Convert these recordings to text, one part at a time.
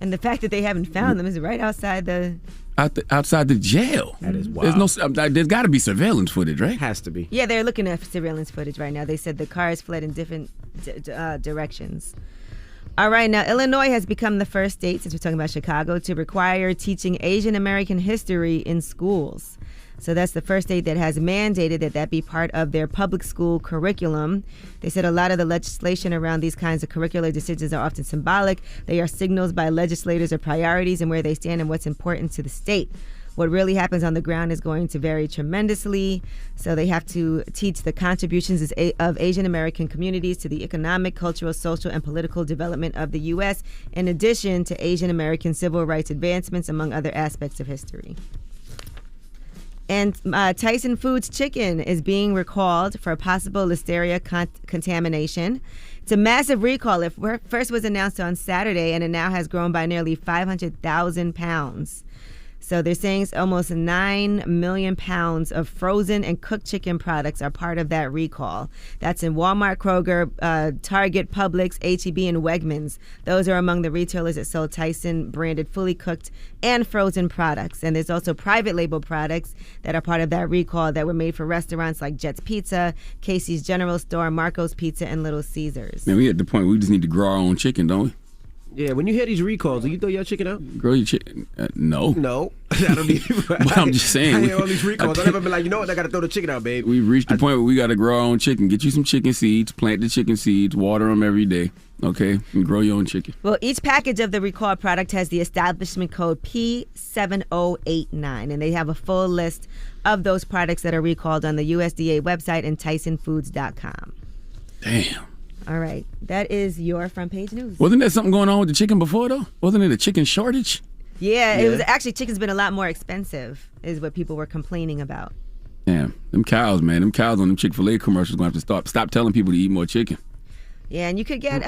And the fact that they haven't found them is right outside the... outside the jail. That is wild. There's got to be surveillance footage, right? Has to be. Yeah, they're looking at surveillance footage right now. They said the cars fled in different directions. All right, now Illinois has become the first state, since we're talking about Chicago, to require teaching Asian American history in schools. So that's the first state that has mandated that be part of their public school curriculum. They said a lot of the legislation around these kinds of curricular decisions are often symbolic. They are signals by legislators of priorities and where they stand and what's important to the state. What really happens on the ground is going to vary tremendously. So they have to teach the contributions of Asian American communities to the economic, cultural, social, and political development of the U.S., in addition to Asian American civil rights advancements, among other aspects of history. And Tyson Foods chicken is being recalled for possible listeria contamination. It's a massive recall. It first was announced on Saturday, and it now has grown by nearly 500,000 pounds. So they're saying almost 9 million pounds of frozen and cooked chicken products are part of that recall. That's in Walmart, Kroger, Target, Publix, H-E-B, and Wegmans. Those are among the retailers that sell Tyson branded fully cooked and frozen products. And there's also private label products that are part of that recall that were made for restaurants like Jet's Pizza, Casey's General Store, Marco's Pizza, and Little Caesars. Man, we at the point where we just need to grow our own chicken, don't we? Yeah, when you hear these recalls, do you throw your chicken out? Grow your chicken? No. No. I don't need But I'm just saying. I hear all these recalls. I've never been like, you know what, I got to throw the chicken out, babe. We've reached the point where we got to grow our own chicken. Get you some chicken seeds, plant the chicken seeds, water them every day, okay? And grow your own chicken. Well, each package of the recalled product has the establishment code P7089, and they have a full list of those products that are recalled on the USDA website and TysonFoods.com. Damn. All right. That is your front page news. Wasn't there something going on with the chicken before, though? Wasn't it a chicken shortage? Yeah, it was actually, chicken's been a lot more expensive, is what people were complaining about. Damn. Them cows, man. Them cows on them Chick-fil-A commercials going to have to stop telling people to eat more chicken. Yeah, and you could get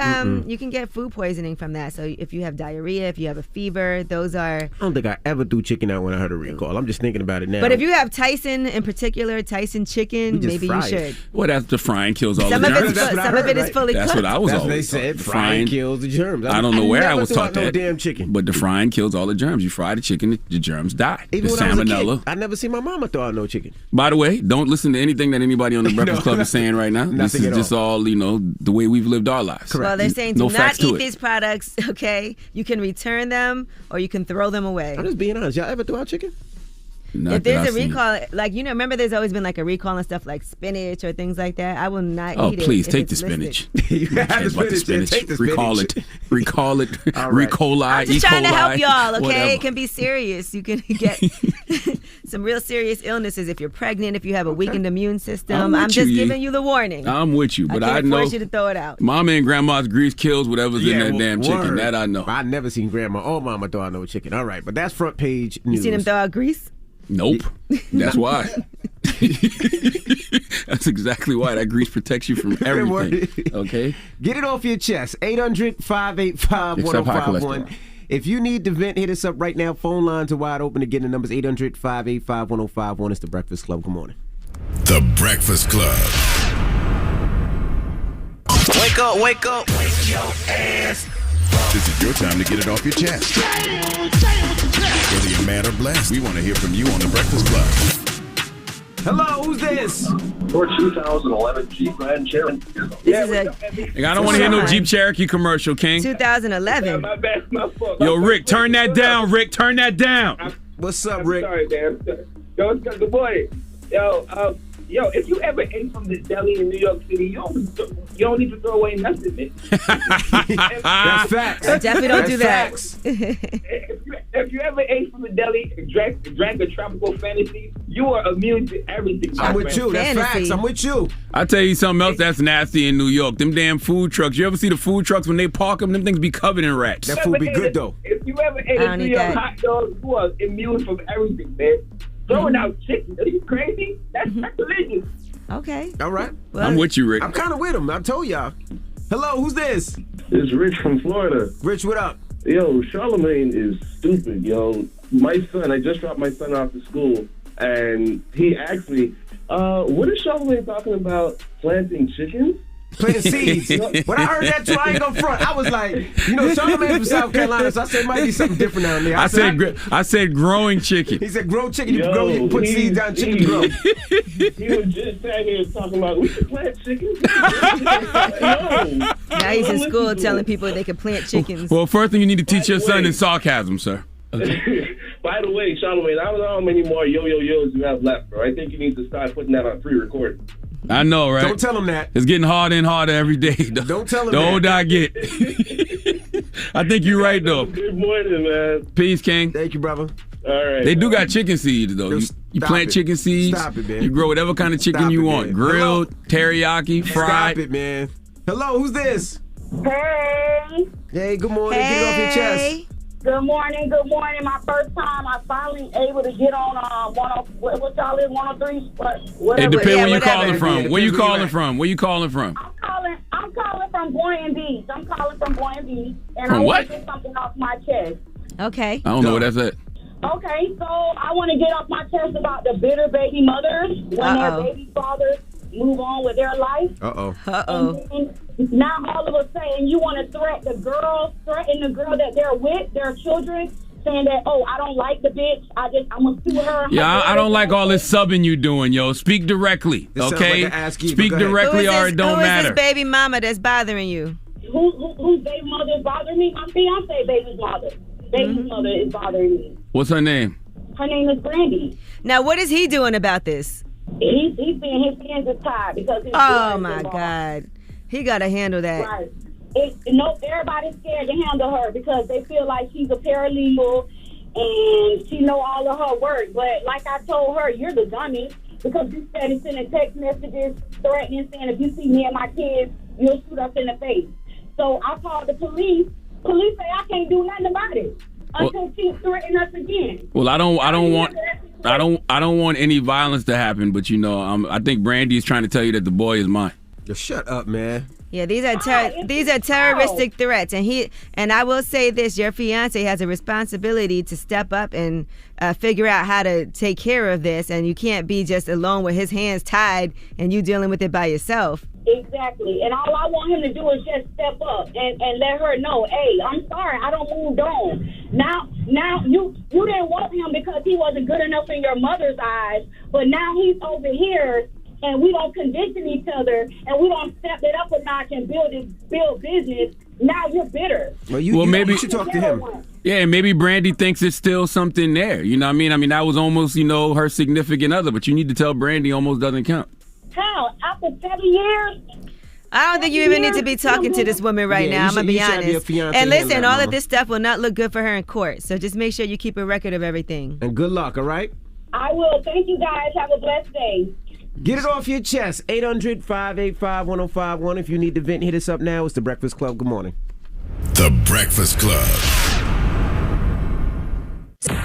you can get food poisoning from that. So if you have diarrhea, if you have a fever, those are... I don't think I ever threw chicken out when I heard a recall. I'm just thinking about it now. But if you have Tyson in particular, Tyson chicken, maybe you should. Well, that's the frying kills all the germs. Some of it is fully cooked. That's what I was That's always what they said. Frying kills the germs. I don't know where I was taught that. No damn chicken. But the frying kills all the germs. You fry the chicken, the germs die. Even the when I was a salmonella. kid, I never seen my mama throw out no chicken. By the way, don't listen to anything that anybody on the Breakfast Club is saying right now. This is just all, the way we've lived our lives. Correct. Well, they're saying do not eat these products, okay? You can return them or you can throw them away. I'm just being honest. Y'all ever throw out chicken? If there's a recall, remember there's always been like a recall on stuff like spinach or things like that. I will not eat it. Oh, please, take the spinach. You have the spinach. Take the Recall spinach. Recall it. Right. Recoli, I'm just trying to help y'all, okay? Whatever. It can be serious. You can get some real serious illnesses if you're pregnant, if you have a weakened immune system. I'm just giving you the warning. I'm with you, but I can't know. force you to throw it out. Mama and grandma's grease kills whatever's in that damn chicken. That I know. I never seen grandma or mama throw out no chicken. All right, but that's front page news. You seen them throw out grease? Nope. That's why. That's exactly why. That grease protects you from everything. Okay? Get it off your chest. 800-585-1051. If you need to vent, hit us up right now. Phone lines are wide open. Again, the number's 800-585-1051. It's The Breakfast Club. Good morning. The Breakfast Club. Wake up, wake up. Wake your ass. This is your time to get it off your chest. Whether you're mad or blessed, we want to hear from you on The Breakfast Club. Hello, who's this? For 2011 Jeep Grand Cherokee. I don't want to hear no Jeep Cherokee commercial, King. 2011. My bad, my fault. Yo, Rick, turn that down. Rick, turn that down. What's up, Rick? Sorry, man. Yo, it's good morning. Yo, if you ever ate from the deli in New York City, you don't need to throw away nothing, man. That's facts. Definitely don't do that. Facts. If you ever ate from the deli and drank a tropical fantasy, you are immune to everything. I'm with you. That's Fantasy. facts. I'm with you. I'll tell you something else that's nasty in New York. Them damn food trucks. You ever see the food trucks when they park them? Them things be covered in rats. That food be good, though. If you ever ate a New York hot dog, you are immune from everything, man. Throwing out chicken. Are you crazy? That's religious. Okay. All right. Well, I'm with you, Rick. I'm kind of with him. I told y'all. Hello, who's this? It's Rich from Florida. Rich, what up? Yo, Charlamagne is stupid, yo. My son, I just dropped my son off to school, and he asked me, what is Charlamagne talking about planting chickens? Planting seeds. When I heard that too, I ain't gonna front. I was like, Charlamagne from South Carolina, so I said it might be something different down there. I said growing chicken. He said grow chicken. You put seeds down, chicken to grow. He was just sitting here talking about we can plant chickens. Now he's in school telling people they can plant chickens. Well, first thing you need to teach your son is sarcasm, sir. By the way, Charlamagne, I don't know how many more yo-yo-yos you have left, bro. I think you need to start putting that on pre-recording. I know, right? Don't tell him that. It's getting harder and harder every day. Don't tell him the that. The older I get. I think you're right, though. Good morning, man. Peace, King. Thank you, brother. All right. They do got chicken seeds, though. You plant chicken seeds. Stop it, man. You grow whatever kind of chicken you want. Man. Grilled, teriyaki, fried. Stop it, man. Hello, who's this? Hey. Hey, good morning. Get it off your chest. Good morning. My first time, I finally able to get on what y'all is 103. It depends where you calling from. Where you calling from? Where you calling from? I'm calling from Boynton Beach. And from I what? want to get something off my chest. Okay. I don't know what that's at. Okay, so I want to get off my chest about the bitter baby mothers when their baby fathers move on with their life. And now all of a sudden you want to threaten the girl that they're with, their children, saying that, I don't like the bitch. I'm going to sue her. Yeah, I don't like all this subbing you doing, yo. Speak directly, okay? Speak directly or it don't matter. Who is this baby mama that's bothering you? Whose baby mother is bothering me? I'm Beyonce baby's mother. Baby's mother is bothering me. What's her name? Her name is Brandy. Now, what is he doing about this? He's saying his hands are tied because his my God. He got to handle that. Right. Everybody's scared to handle her because they feel like she's a paralegal and she know all of her work. But like I told her, you're the dummy because you started sending text messages threatening, saying if you see me and my kids, you'll shoot us in the face. So I called the police. Police say I can't do nothing about it until she threatens us again. Well, I don't want any violence to happen, but I think Brandy is trying to tell you that the boy is mine. Just shut up, man. Yeah, these are terroristic threats, and I will say this: your fiance has a responsibility to step up and figure out how to take care of this, and you can't be just alone with his hands tied and you dealing with it by yourself. Exactly, and all I want him to do is just step up and let her know, hey, I'm sorry, I don't moved on. Now you didn't want him because he wasn't good enough in your mother's eyes, but now he's over here. And we don't condition each other, and we don't step it up a notch and build business. Now you're bitter. Well, maybe you should talk to him. Yeah, and maybe Brandy thinks it's still something there. You know what I mean? I mean, that was almost, her significant other, but you need to tell Brandy almost doesn't count. How? After 7 years? I don't think you even need to be talking to this woman right now. I'm going to be honest. And listen, all of this stuff will not look good for her in court. So just make sure you keep a record of everything. And good luck, all right? I will. Thank you, guys. Have a blessed day. Get it off your chest. 800-585-1051. If you need to vent, hit us up now. It's The Breakfast Club. Good morning. The Breakfast Club.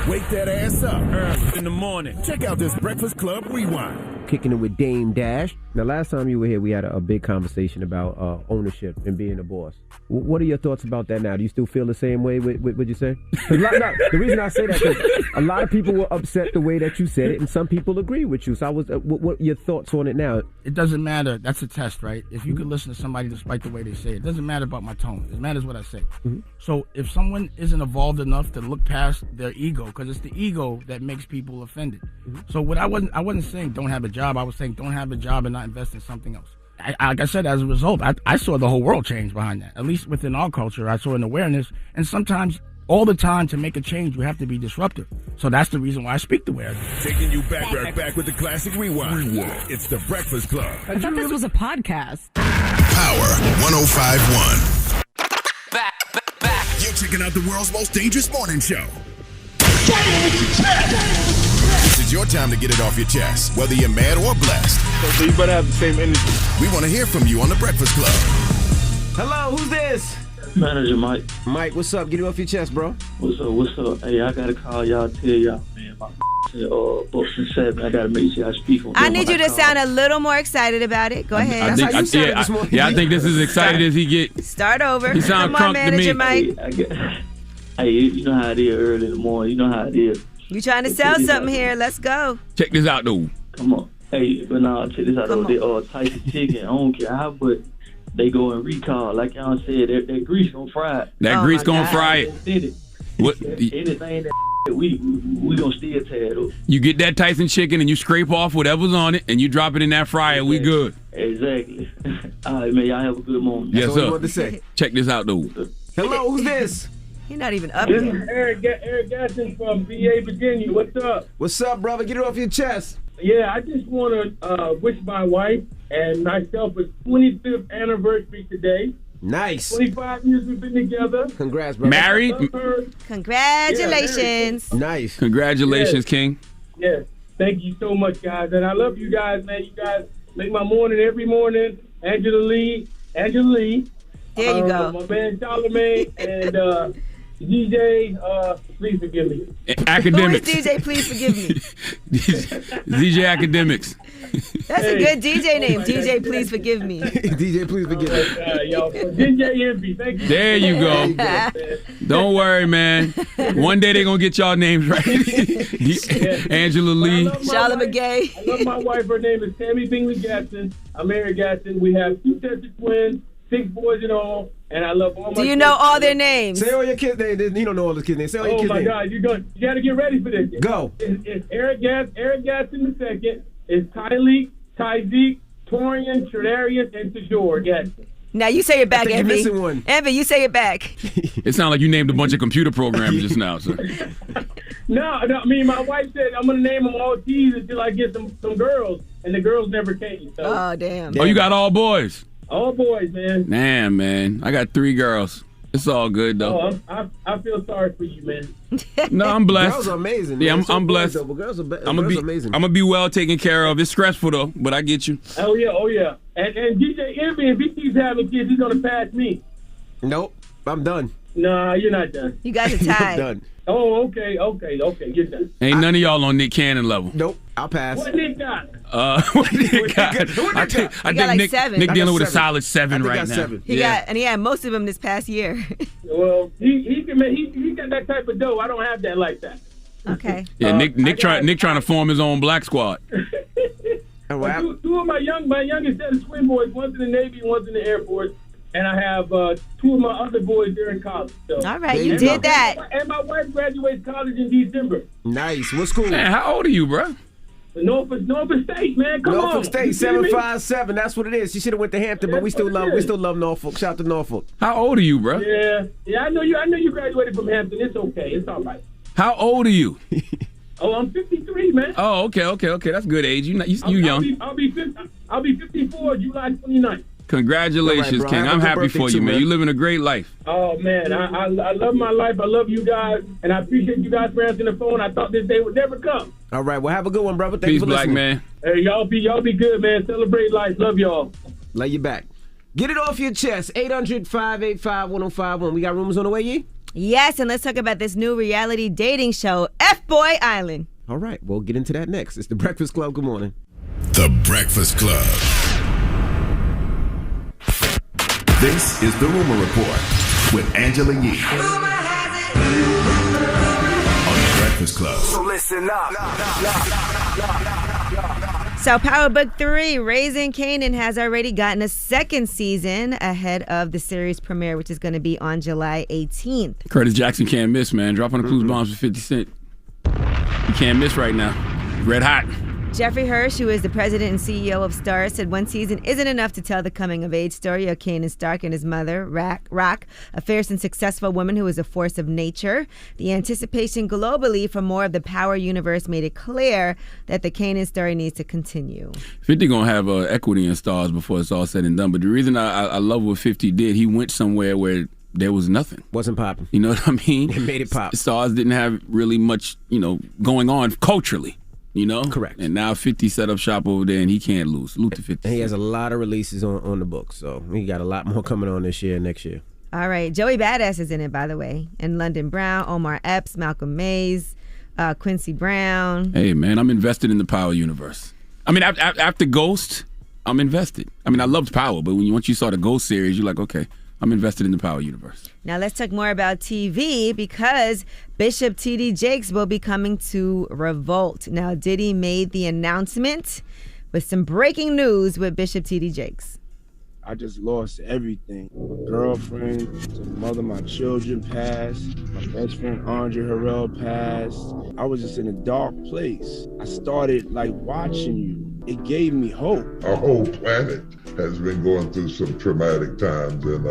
Wake that ass up early in the morning. Check out this Breakfast Club Rewind. Kicking it with Dame Dash. Now, last time you were here, we had a big conversation about ownership and being a boss. What are your thoughts about that now? Do you still feel the same way? Would you say? The reason I say that is a lot of people were upset the way that you said it, and some people agree with you. So I was. What are your thoughts on it now? It doesn't matter. That's a test, right? If you can listen to somebody despite the way they say it, it doesn't matter about my tone. It matters what I say. Mm-hmm. So if someone isn't evolved enough to look past their ego, because it's the ego that makes people offended. Mm-hmm. So what I wasn't saying don't have a job. I was saying don't have a job and not invest in something else. Like I said, as a result, I saw the whole world change behind that. At least within our culture, I saw an awareness. And sometimes, all the time, to make a change, you have to be disruptive. So that's the reason why I speak the way I do. Taking you back with the classic rewind. It's The Breakfast Club. I thought this was a podcast. Power 105.1. Back. You're checking out the world's most dangerous morning show. This is your time to get it off your chest, whether you're mad or blessed. So you better have the same energy. We want to hear from you on The Breakfast Club. Hello, who's this? Manager Mike. Mike, what's up? Get it off your chest, bro. What's up? Hey, I gotta call y'all, tell y'all, man, my books and 7. I gotta make sure I speak on. I need you to sound a little more excited about it. Go ahead. I think this is as excited as he gets. Start over. He sounds Come on, Manager Mike. Hey, you know how it is early in the morning. You know how it is. You trying to sell something here? Let's go. Check this out, though. Come on. Hey, but now check this out, though. They Tyson chicken. I don't care how, but they go and recall. Like y'all said, that grease gonna fry it. That grease gonna fry it. Did it. What? Anything that we gonna still tear it up. You get that Tyson chicken and you scrape off whatever's on it and you drop it in that fryer. We good. Exactly. All right, man. Y'all have a good morning. Yes, That's sir. all you wanted to say. Check this out, though. Hello, who's this? He's not even up This yet. is Eric Gaston from VA, Virginia. What's up? What's up, brother? Get it off your chest. Yeah, I just want to wish my wife and myself a 25th anniversary today. Nice. 25 years we've been together. Congrats, brother. Married? Congratulations. Nice. Congratulations, King. Yes. Thank you so much, guys. And I love you guys, man. You guys make my morning every morning. Angela Lee. There you go. My man Charlamagne and DJ, please forgive me. Academics. Who is DJ? Please forgive me. DJ Academics. That's a good DJ name. DJ, please forgive me. DJ, please forgive me. Yo, DJ Envy, thank you. There you go. Don't worry, man. One day they're going to get y'all names right. Angela Lee. Charlamagne. I love my wife. Her name is Tammy Bingley Gaston. I'm Eric Gaston. We have 2 sets of twins, 6 boys in all, and I love all my Do you kids. know all their names? Say all your kids' names. You don't know all the kids' names. Say all your Oh kids' my names. God, you got to get ready for this. Go. It's Eric Gaston II. It's Tyleek, Tyzeek, Torian, Tradarius, and Tajor Gaston. Now you say it back, I think Envy. you're missing one. Envy, you say it back. It sounds like you named a bunch of computer programs just now, sir. No, I mean, my wife said I'm going to name them all T's until I get some girls, and the girls never came. So. Oh, damn. Oh, you got all boys? All boys, man. Damn, man. I got 3 girls. It's all good, though. Oh, I feel sorry for you, man. No, I'm blessed. Girls are amazing. Yeah, man. I'm blessed. Though, but girls are I'm gonna be amazing. I'm gonna be well taken care of. It's stressful though, but I get you. Oh yeah. And DJ Envy, if he keeps having kids, he's gonna pass me. Nope, I'm done. Nah, you're not done. You guys are tied. Done. Oh, okay, you're done. Ain't none of y'all on Nick Cannon level. Nope, I'll pass. What Nick got? What Nick got? I think like Nick 7. Nick I dealing got with a 7. solid 7 right now. 7. He had most of them this past year. Well, he got that type of dough. I don't have that like that. Okay. Yeah, Nick trying to form his own black squad. All right. Two of my youngest set of twin boys. One's in the Navy, one's in the Air Force. And I have 2 of my other boys there in college. So. All right, you did that. And my wife graduates college in December. Nice. What school? Man, how old are you, bro? Norfolk State, man. Come on. Norfolk State, 757. That's what it is. She should have went to Hampton, but we still love Norfolk. Shout out to Norfolk. How old are you, bro? Yeah. I know you graduated from Hampton. It's okay. It's all right. How old are you? Oh, I'm 53, man. Oh, okay. That's good age. You young. I'll be 54 July 29th. Congratulations, All right, bro. King. Have a I'm good happy birthday for you, too, man. man. You're living a great life. Oh, man. I love my life. I love you guys. And I appreciate you guys for answering the phone. I thought this day would never come. All right. Well, have a good one, brother. Thank Peace, you for black listening. man. Hey, y'all be good, man. Celebrate life. Love y'all. Lay you back. Get it off your chest. 800-585-1051. We got rumors on the way, Yee? Yes, and let's talk about this new reality dating show, F-Boy Island. All right. We'll get into that next. It's The Breakfast Club. Good morning. The Breakfast Club. This is the Rumor Report with Angela Yee on The Breakfast Club. So listen up. So Power Book 3, Raising Kanan, has already gotten a 2nd season ahead of the series premiere, which is going to be on July 18th. Curtis Jackson can't miss, man. Dropping the clues bombs with 50 Cent. He can't miss right now. Red hot. Jeffrey Hirsch, who is the president and CEO of Starz, said one season isn't enough to tell the coming-of-age story of Kanan Stark and his mother, Rock, a fierce and successful woman who is a force of nature. The anticipation globally for more of the Power universe made it clear that the Kanan story needs to continue. 50 gonna have equity in Starz before it's all said and done. But the reason I love what 50 did, he went somewhere where there was nothing. Wasn't popping. You know what I mean? It made it pop. Starz didn't have really much, going on culturally. Correct. And now 50 set up shop over there, and he can't lose. Salute to 50. And he has a lot of releases on the book, so he got a lot more coming on this year and next year. All right. Joey Badass is in it, by the way. And London Brown, Omar Epps, Malcolm Mays, Quincy Brown. Hey, man, I'm invested in the Power universe. I mean, after Ghost, I'm invested. I mean, I loved Power, but once you saw the Ghost series, you're like, okay, I'm invested in the Power universe. Now let's talk more about TV because Bishop T.D. Jakes will be coming to Revolt. Now Diddy made the announcement with some breaking news with Bishop T.D. Jakes. I just lost everything. My girlfriend, the mother of my children passed. My best friend Andre Harrell passed. I was just in a dark place. I started like watching you. It gave me hope. Our whole planet has been going through some traumatic times, and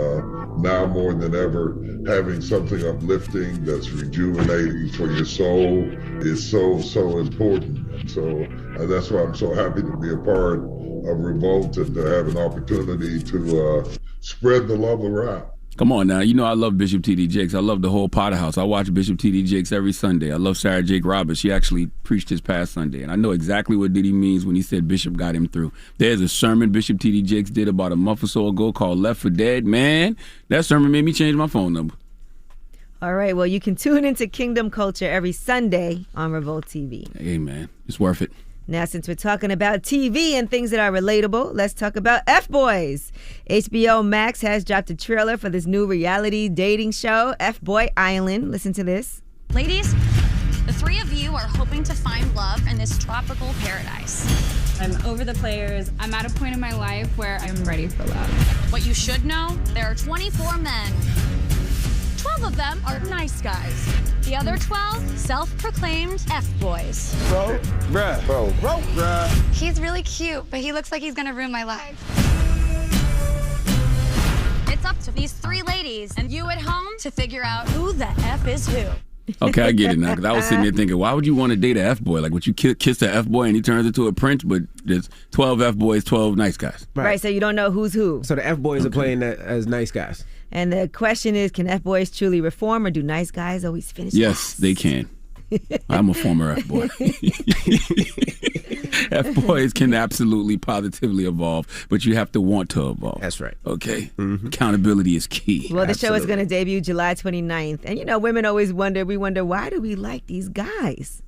now more than ever, having something uplifting that's rejuvenating for your soul is so important. And so that's why I'm so happy to be a part of Revolt and to have an opportunity to spread the love around. Come on now, you know I love Bishop T.D. Jakes. I love the whole Potter House. I watch Bishop T.D. Jakes every Sunday. I love Sarah Jake Roberts. She actually preached his past Sunday, and I know exactly what Diddy means when he said Bishop got him through. There's a sermon Bishop T.D. Jakes did about a month or so ago called Left for Dead. Man, that sermon made me change my phone number. All right, well, you can tune into Kingdom Culture every Sunday on Revolt TV. Hey, man, it's worth it. Now, since we're talking about TV and things that are relatable, let's talk about F-Boys. HBO Max has dropped a trailer for this new reality dating show, F-Boy Island. Listen to this. Ladies, the three of you are hoping to find love in this tropical paradise. I'm over the players. I'm at a point in my life where I'm ready for love. What you should know, there are 24 men. 12 of them are nice guys. The other 12, self-proclaimed F-boys. Bro, bruh. He's really cute, but he looks like he's gonna ruin my life. It's up to these three ladies and you at home to figure out who the F is who. Okay, I get it now, because I was sitting there thinking, why would you want to date an F-boy? Like, would you kiss an F-boy and he turns into a prince, but there's 12 F-boys, 12 nice guys. Right, so you don't know who's who. So the F-boys are playing that as nice guys. And the question is, can F-boys truly reform, or do nice guys always finish Yes, last? they can. I'm a former F-boy. F-boys can absolutely, positively evolve, but you have to want to evolve. That's right. Okay? Mm-hmm. Accountability is key. Well, the show is going to debut July 29th. And, you know, women always wonder, why do we like these guys?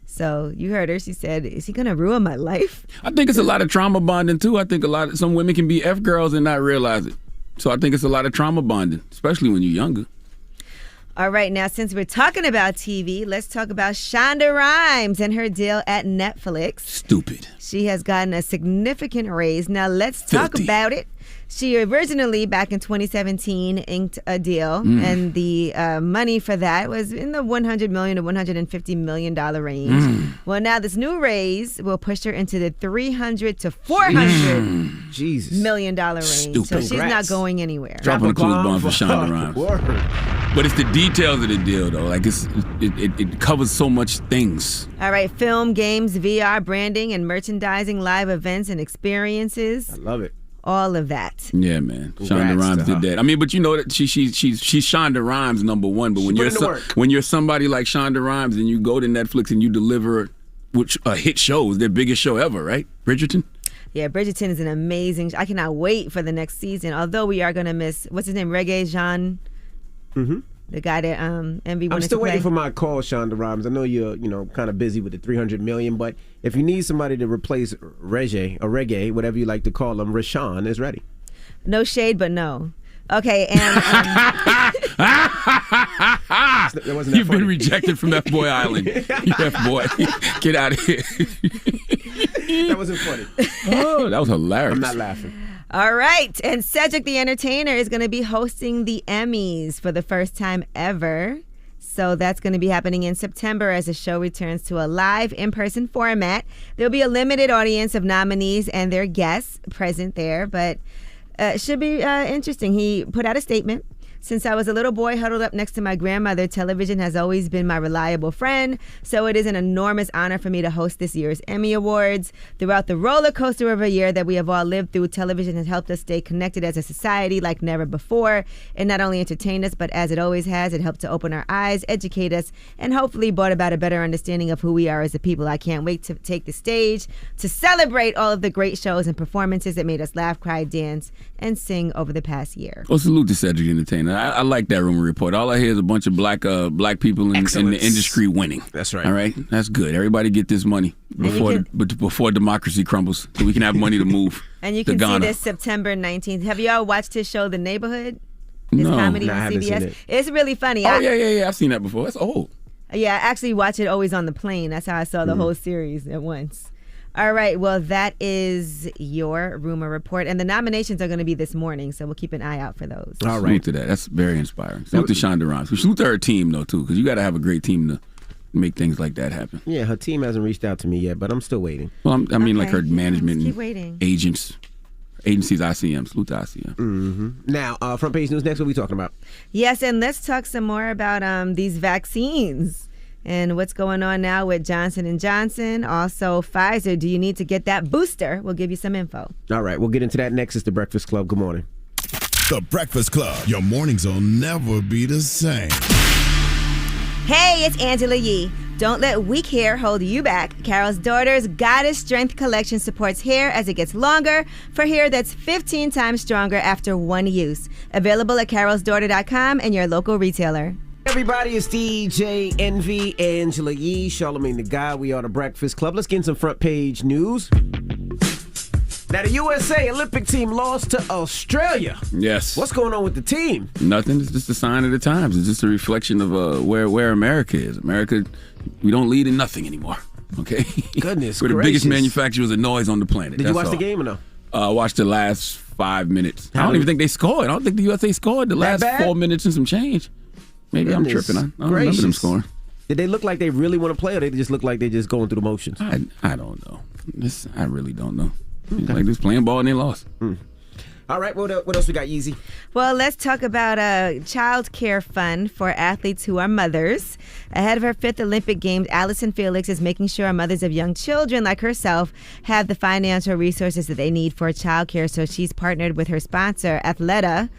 So you heard her. She said, is he going to ruin my life? I think it's a lot of trauma bonding, too. I think some women can be F-girls and not realize it. So I think it's a lot of trauma bonding, especially when you're younger. All right, now since we're talking about TV, let's talk about Shonda Rhimes and her deal at Netflix. Stupid. She has gotten a significant raise. Now let's talk about it. She originally, back in 2017, inked a deal, and the money for that was in the $100 million to $150 million range. Well, now this new raise will push her into the $300 to $400 million range. Stupid. So she's not going anywhere. Dropping a clues bomb for Shonda Rhimes. But it's the details of the deal, though. Like it covers so much things. All right, film, games, VR, branding, and merchandising, live events and experiences. I love it. All of that. Yeah, man. Shonda Rhimes did that. I mean, but you know that she's Shonda Rhimes #1. But when you're somebody like Shonda Rhimes and you go to Netflix and you deliver a hit show, their biggest show ever, right? Bridgerton. Yeah, Bridgerton is an amazing. I cannot wait for the next season. Although we are gonna miss what's his name, Reggae Jean. Mm-hmm. The guy that Envy wanted to play. I'm still waiting for my call, Shonda Rhimes. I know you're, kind of busy with the $300 million, but if you need somebody to replace Reggae, whatever you like to call him, Rashawn is ready. No shade, but no. Okay, and you've been rejected from F-Boy Island. You F-boy, get out of here. That wasn't funny. Oh, that was hilarious. I'm not laughing. All right, and Cedric the Entertainer is going to be hosting the Emmys for the first time ever. So that's going to be happening in September as the show returns to a live in-person format. There'll be a limited audience of nominees and their guests present there, but it should be interesting. He put out a statement. Since I was a little boy huddled up next to my grandmother, television has always been my reliable friend. So it is an enormous honor for me to host this year's Emmy Awards. Throughout the roller coaster of a year that we have all lived through, television has helped us stay connected as a society like never before. It not only entertained us, but as it always has, it helped to open our eyes, educate us, and hopefully brought about a better understanding of who we are as a people. I can't wait to take the stage to celebrate all of the great shows and performances that made us laugh, cry, dance, and sing over the past year. Well, salute to Cedric the Entertainer. I like that rumor report. All I hear is a bunch of black people in the industry winning. That's right. All right, that's good. Everybody get this money before democracy crumbles, so we can have money to move. And you can see this September 19th. Have you all watched his show, The Neighborhood? His No, comedy I on haven't CBS. seen it. It's really funny. Oh yeah. I've seen that before. That's old. Yeah, I actually watch it always on the plane. That's how I saw the whole series at once. All right. Well, that is your rumor report. And the nominations are going to be this morning, so we'll keep an eye out for those. All right. Salute to that. That's very inspiring. Salute to Shonda Rhimes. Salute to her team, though, too, because you got to have a great team to make things like that happen. Yeah, her team hasn't reached out to me yet, but I'm still waiting. Well, I mean, like her management keep waiting. Agencies, ICM. Salute to ICM. Mm-hmm. Now, front page news next. What are we talking about? Yes, and let's talk some more about these vaccines and what's going on now with Johnson & Johnson. Also, Pfizer, do you need to get that booster? We'll give you some info. All right, we'll get into that next. It's The Breakfast Club. Good morning. The Breakfast Club. Your mornings will never be the same. Hey, it's Angela Yee. Don't let weak hair hold you back. Carol's Daughter's Goddess Strength Collection supports hair as it gets longer for hair that's 15 times stronger after one use. Available at carolsdaughter.com and your local retailer. Everybody, it's DJ Envy, Angela Yee, Charlamagne the Guy. We are The Breakfast Club. Let's get in some front page news. Now, the USA Olympic team lost to Australia. Yes. What's going on with the team? Nothing. It's just a sign of the times. It's just a reflection of where America is. America, we don't lead in nothing anymore. Okay? Goodness We're the gracious. biggest manufacturers of noise on the planet. Did you That's watch the all. game or no? I watched the last 5 minutes. I don't even think they scored. I don't think the USA scored the last bad? 4 minutes and some change. Maybe I'm tripping. I don't remember them scoring. Did they look like they really want to play, or they just look like they're just going through the motions? I don't know. I really don't know. Okay. Like just playing ball and they lost. All right, what else we got, Yeezy? Well, let's talk about a child care fund for athletes who are mothers. Ahead of her 5th Olympic Games, Allison Felix is making sure mothers of young children like herself have the financial resources that they need for child care. So she's partnered with her sponsor, Athleta,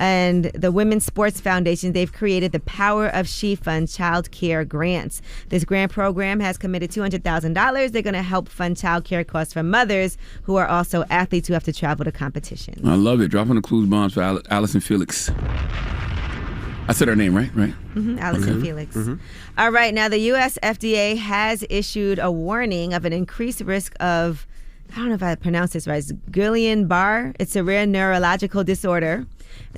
and the Women's Sports Foundation. They've created the Power of She Fund Child Care Grants. This grant program has committed $200,000. They're going to help fund child care costs for mothers who are also athletes who have to travel to competitions. I love it. Dropping the clues bombs for Allison Felix. I said her name, right? Right. Allison Felix. All right. Now, the U.S. FDA has issued a warning of an increased risk of, I don't know if I pronounced this right, it's Guillain-Barré. It's a rare neurological disorder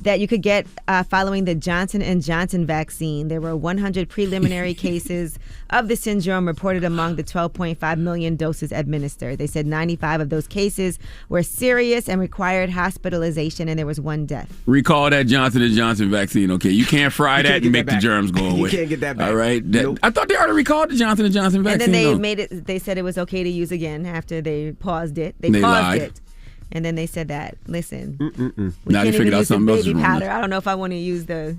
that you could get following the Johnson & Johnson vaccine. There were 100 preliminary cases of the syndrome reported among the 12.5 million doses administered. They said 95 of those cases were serious and required hospitalization, and there was one death. Recall that Johnson & Johnson vaccine, okay? You can't fry that and make the germs go away. You can't get that back. All right? I thought they already recalled the Johnson & Johnson vaccine. And then they said it was okay to use again after they paused it. They paused lied. it. And then they said that, listen, we now can't they figured even out use the something else baby is wrong. powder. I don't know if I want to use the...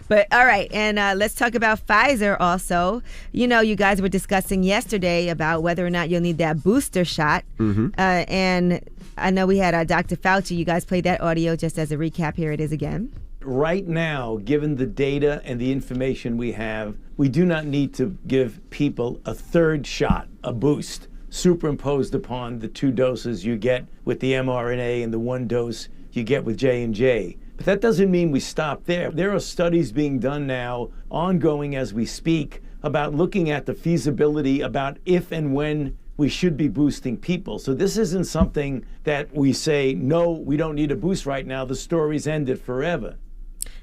But all right, and let's talk about Pfizer also. You know, you guys were discussing yesterday about whether or not you'll need that booster shot. And I know we had Dr. Fauci. You guys played that audio just as a recap. Here it is again. Right now, given the data and the information we have, we do not need to give people a third shot, a boost, superimposed upon the 2 doses you get with the mRNA and the 1 dose you get with J&J. But that doesn't mean we stop there. There are studies being done now, ongoing as we speak, about looking at the feasibility about if and when we should be boosting people. So this isn't something that we say, no, we don't need a boost right now. The story's ended forever.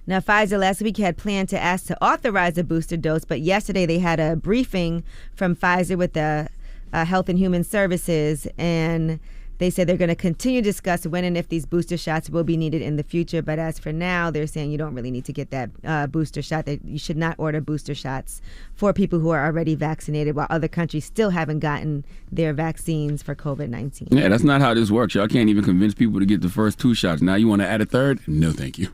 Now, Pfizer last week had planned to ask to authorize a booster dose, but yesterday they had a briefing from Pfizer with the Health and Human Services, and they said they're going to continue to discuss when and if these booster shots will be needed in the future. But as for now, they're saying you don't really need to get that booster shot. That you should not order booster shots for people who are already vaccinated, while other countries still haven't gotten their vaccines for COVID-19. Yeah, that's not how this works. Y'all can't even convince people to get the first 2 shots. Now you want to add a third? No, thank you.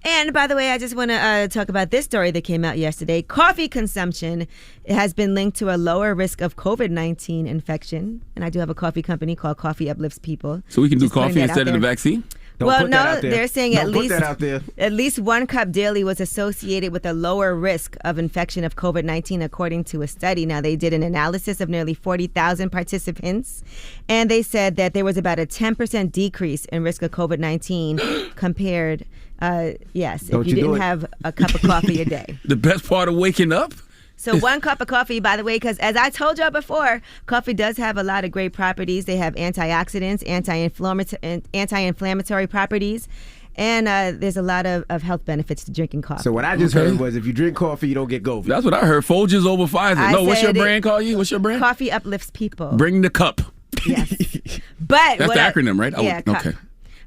And by the way, I just want to talk about this story that came out yesterday. Coffee consumption has been linked to a lower risk of COVID-19 infection. And I do have a coffee company called Coffee Uplifts People. So we can do coffee instead of the vaccine? Well, no, they're saying at at least 1 cup daily was associated with a lower risk of infection of COVID-19, according to a study. Now, they did an analysis of nearly 40,000 participants, and they said that there was about a 10% decrease in risk of COVID-19 compared, if you didn't have a cup of coffee a day. The best part of waking up? So 1 cup of coffee, by the way, because as I told y'all before, coffee does have a lot of great properties. They have antioxidants, anti-inflammatory properties. And there's a lot of health benefits to drinking coffee. So what I just heard was if you drink coffee, you don't get COVID. That's what I heard. Folgers over Pfizer. No, what's your brand call you? What's your brand? Coffee uplifts people. Bring the cup. Yes. But that's the acronym, right? Yeah. Okay.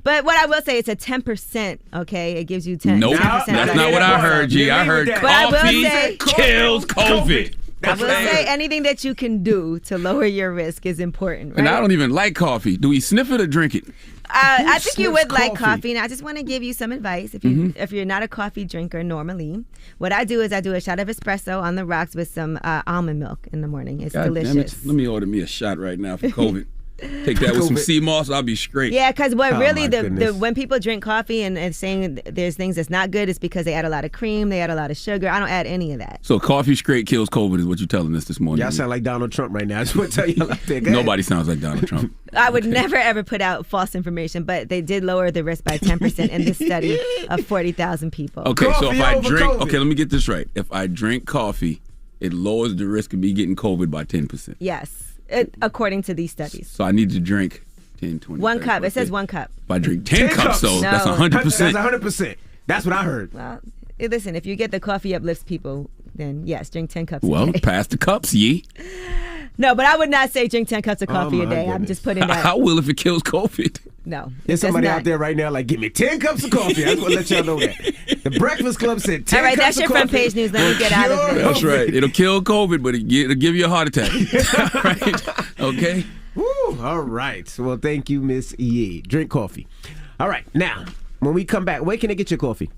But what I will say, it's a 10%, okay? It gives you 10%. Nope. That's not what I heard, G. I heard coffee kills COVID. I will say anything that you can do to lower your risk is important, right? And I don't even like coffee. Do we sniff it or drink it? I think you would like coffee. And I just want to give you some advice. If you're not a coffee drinker normally, what I do is I do a shot of espresso on the rocks with some almond milk in the morning. It's delicious. Let me order me a shot right now for COVID. Take that with some sea moss, I'll be straight. Yeah, because when people drink coffee and saying there's things that's not good, it's because they add a lot of cream, they add a lot of sugar. I don't add any of that. So coffee straight kills COVID is what you're telling us this morning. Y'all sound like Donald Trump right now. I just want to tell you out there. Nobody sounds like Donald Trump. I would never, ever put out false information, but they did lower the risk by 10% in this study of 40,000 people. Okay, so if I drink, let me get this right. If I drink coffee, it lowers the risk of me getting COVID by 10%. Yes. According to these studies. So I need to drink 10, 20, 1 cup. It says 1 cup. If I drink 10 cups, though, that's 100%. That's 100%. That's what I heard. Well, listen, if you get the coffee uplifts people, then yes, drink 10 cups a day. Pass the cups, ye. No, but I would not say drink 10 cups of coffee a day. Goodness. I'm just putting that. I will if it kills COVID. No. There's somebody out there right now like, give me 10 cups of coffee. I just want to let y'all know that. The Breakfast Club said 10 cups of coffee. All right, that's your front page news. Let me get out of it. That's right. It'll kill COVID, but it'll give you a heart attack. Right? Okay? Woo. All right. Well, thank you, Miss Yee. Drink coffee. All right. Now, when we come back, where can they get your coffee?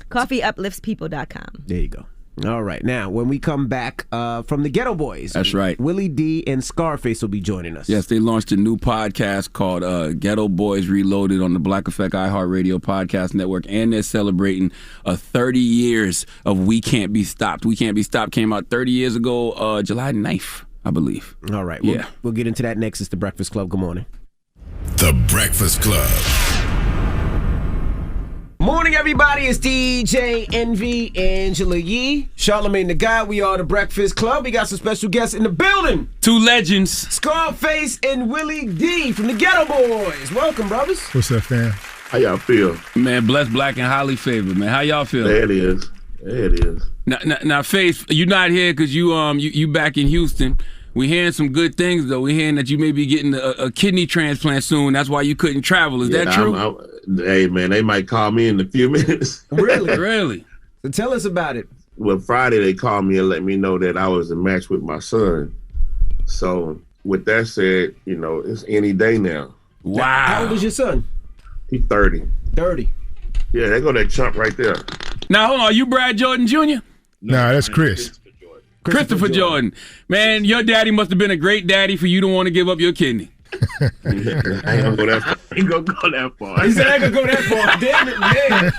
CoffeeUpliftsPeople.com. There you go. All right. Now, when we come back from the Ghetto Boys. That's right. Willie D and Scarface will be joining us. Yes, they launched a new podcast called Ghetto Boys Reloaded on the Black Effect iHeartRadio Podcast Network, and they're celebrating 30 years of We Can't Be Stopped. We Can't Be Stopped came out 30 years ago, July 9th, I believe. All right. Yeah. We'll get into that next. It's The Breakfast Club. Good morning. The Breakfast Club. Morning, everybody. It's DJ Envy, Angela Yee, Charlamagne the Guy. We are The Breakfast Club. We got some special guests in the building. 2 legends. Scarface and Willie D from the Ghetto Boys. Welcome, brothers. What's up, fam? How y'all feel? Man, blessed, black, and highly favored, man. How y'all feel? There it is. There it is. Now, Faith, you're not here because you back in Houston. We hearing some good things, though. We hearing that you may be getting a kidney transplant soon. That's why you couldn't travel. Is that true? Hey, man, they might call me in a few minutes. Really? Really? So tell us about it. Well, Friday they called me and let me know that I was a match with my son. So with that said, it's any day now. Wow. How old is your son? He's 30. 30. Yeah, they go that chump right there. Now, hold on. Are you Brad Jordan Jr.? No, that's Chris. Christopher Jordan. Man, your daddy must have been a great daddy for you to want to give up your kidney. I ain't gonna go that far. I ain't gonna go that far. He said I ain't gonna go that far. Damn it, man.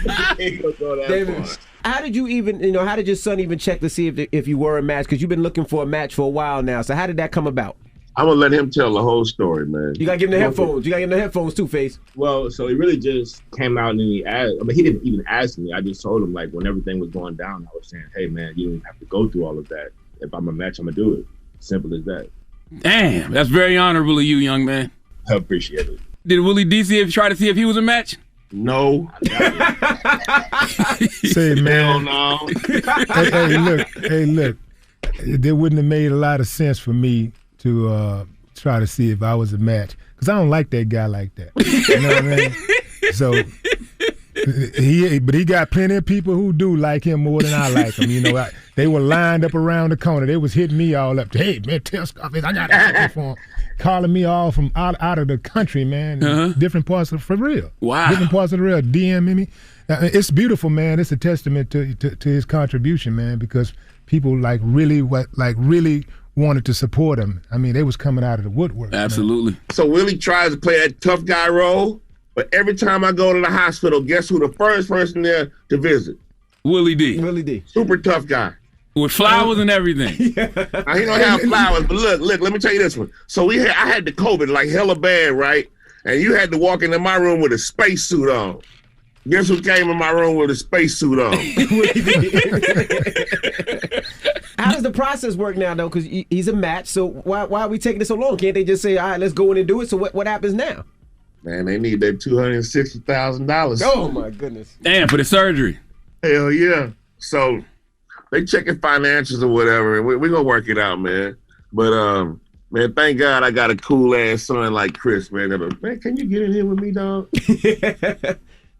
I ain't gonna go that far. How did you even, how did your son even check to see if you were a match? Because you've been looking for a match for a while now. So how did that come about? I'm gonna let him tell the whole story, man. You gotta give him the headphones. You gotta give him the headphones too, Face. Well, so he really just came out and he asked. I mean, he didn't even ask me. I just told him, like, when everything was going down, I was saying, hey, man, you don't even have to go through all of that. If I'm a match, I'm gonna do it. Simple as that. Damn, that's very honorable of you, young man. I appreciate it. Did Willie D try to see if he was a match? No. Say, man. No. Hey, look. It wouldn't have made a lot of sense for me to try to see if I was a match, because I don't like that guy like that. You know what I mean? So he got plenty of people who do like him more than I like him. They were lined up around the corner. They was hitting me all up. Hey, man, tell Scarface I got something for him. Calling me all from out of the country, man. Different parts for real. Wow. Different parts of the real. DMing me. It's beautiful, man. It's a testament to his contribution, man, because people really wanted to support him. I mean, they was coming out of the woodwork. Absolutely. Man. So Willie tries to play that tough guy role, but every time I go to the hospital, guess who the first person there to visit? Willie D. Willie D. Super tough guy. With flowers and everything. Now, he don't have flowers, but look, let me tell you this one. So I had the COVID like hella bad, right? And you had to walk into my room with a spacesuit on. Guess who came in my room with a spacesuit on? How does the process work now, though? Because he's a match, so why are we taking it so long? Can't they just say, all right, let's go in and do it? So what happens now? Man, they need that $260,000. Oh my goodness. Damn, for the surgery. Hell yeah. So they checking financials or whatever, and we're gonna work it out, man. But man, thank God I got a cool ass son like Chris, man. Man, can you get in here with me, dog?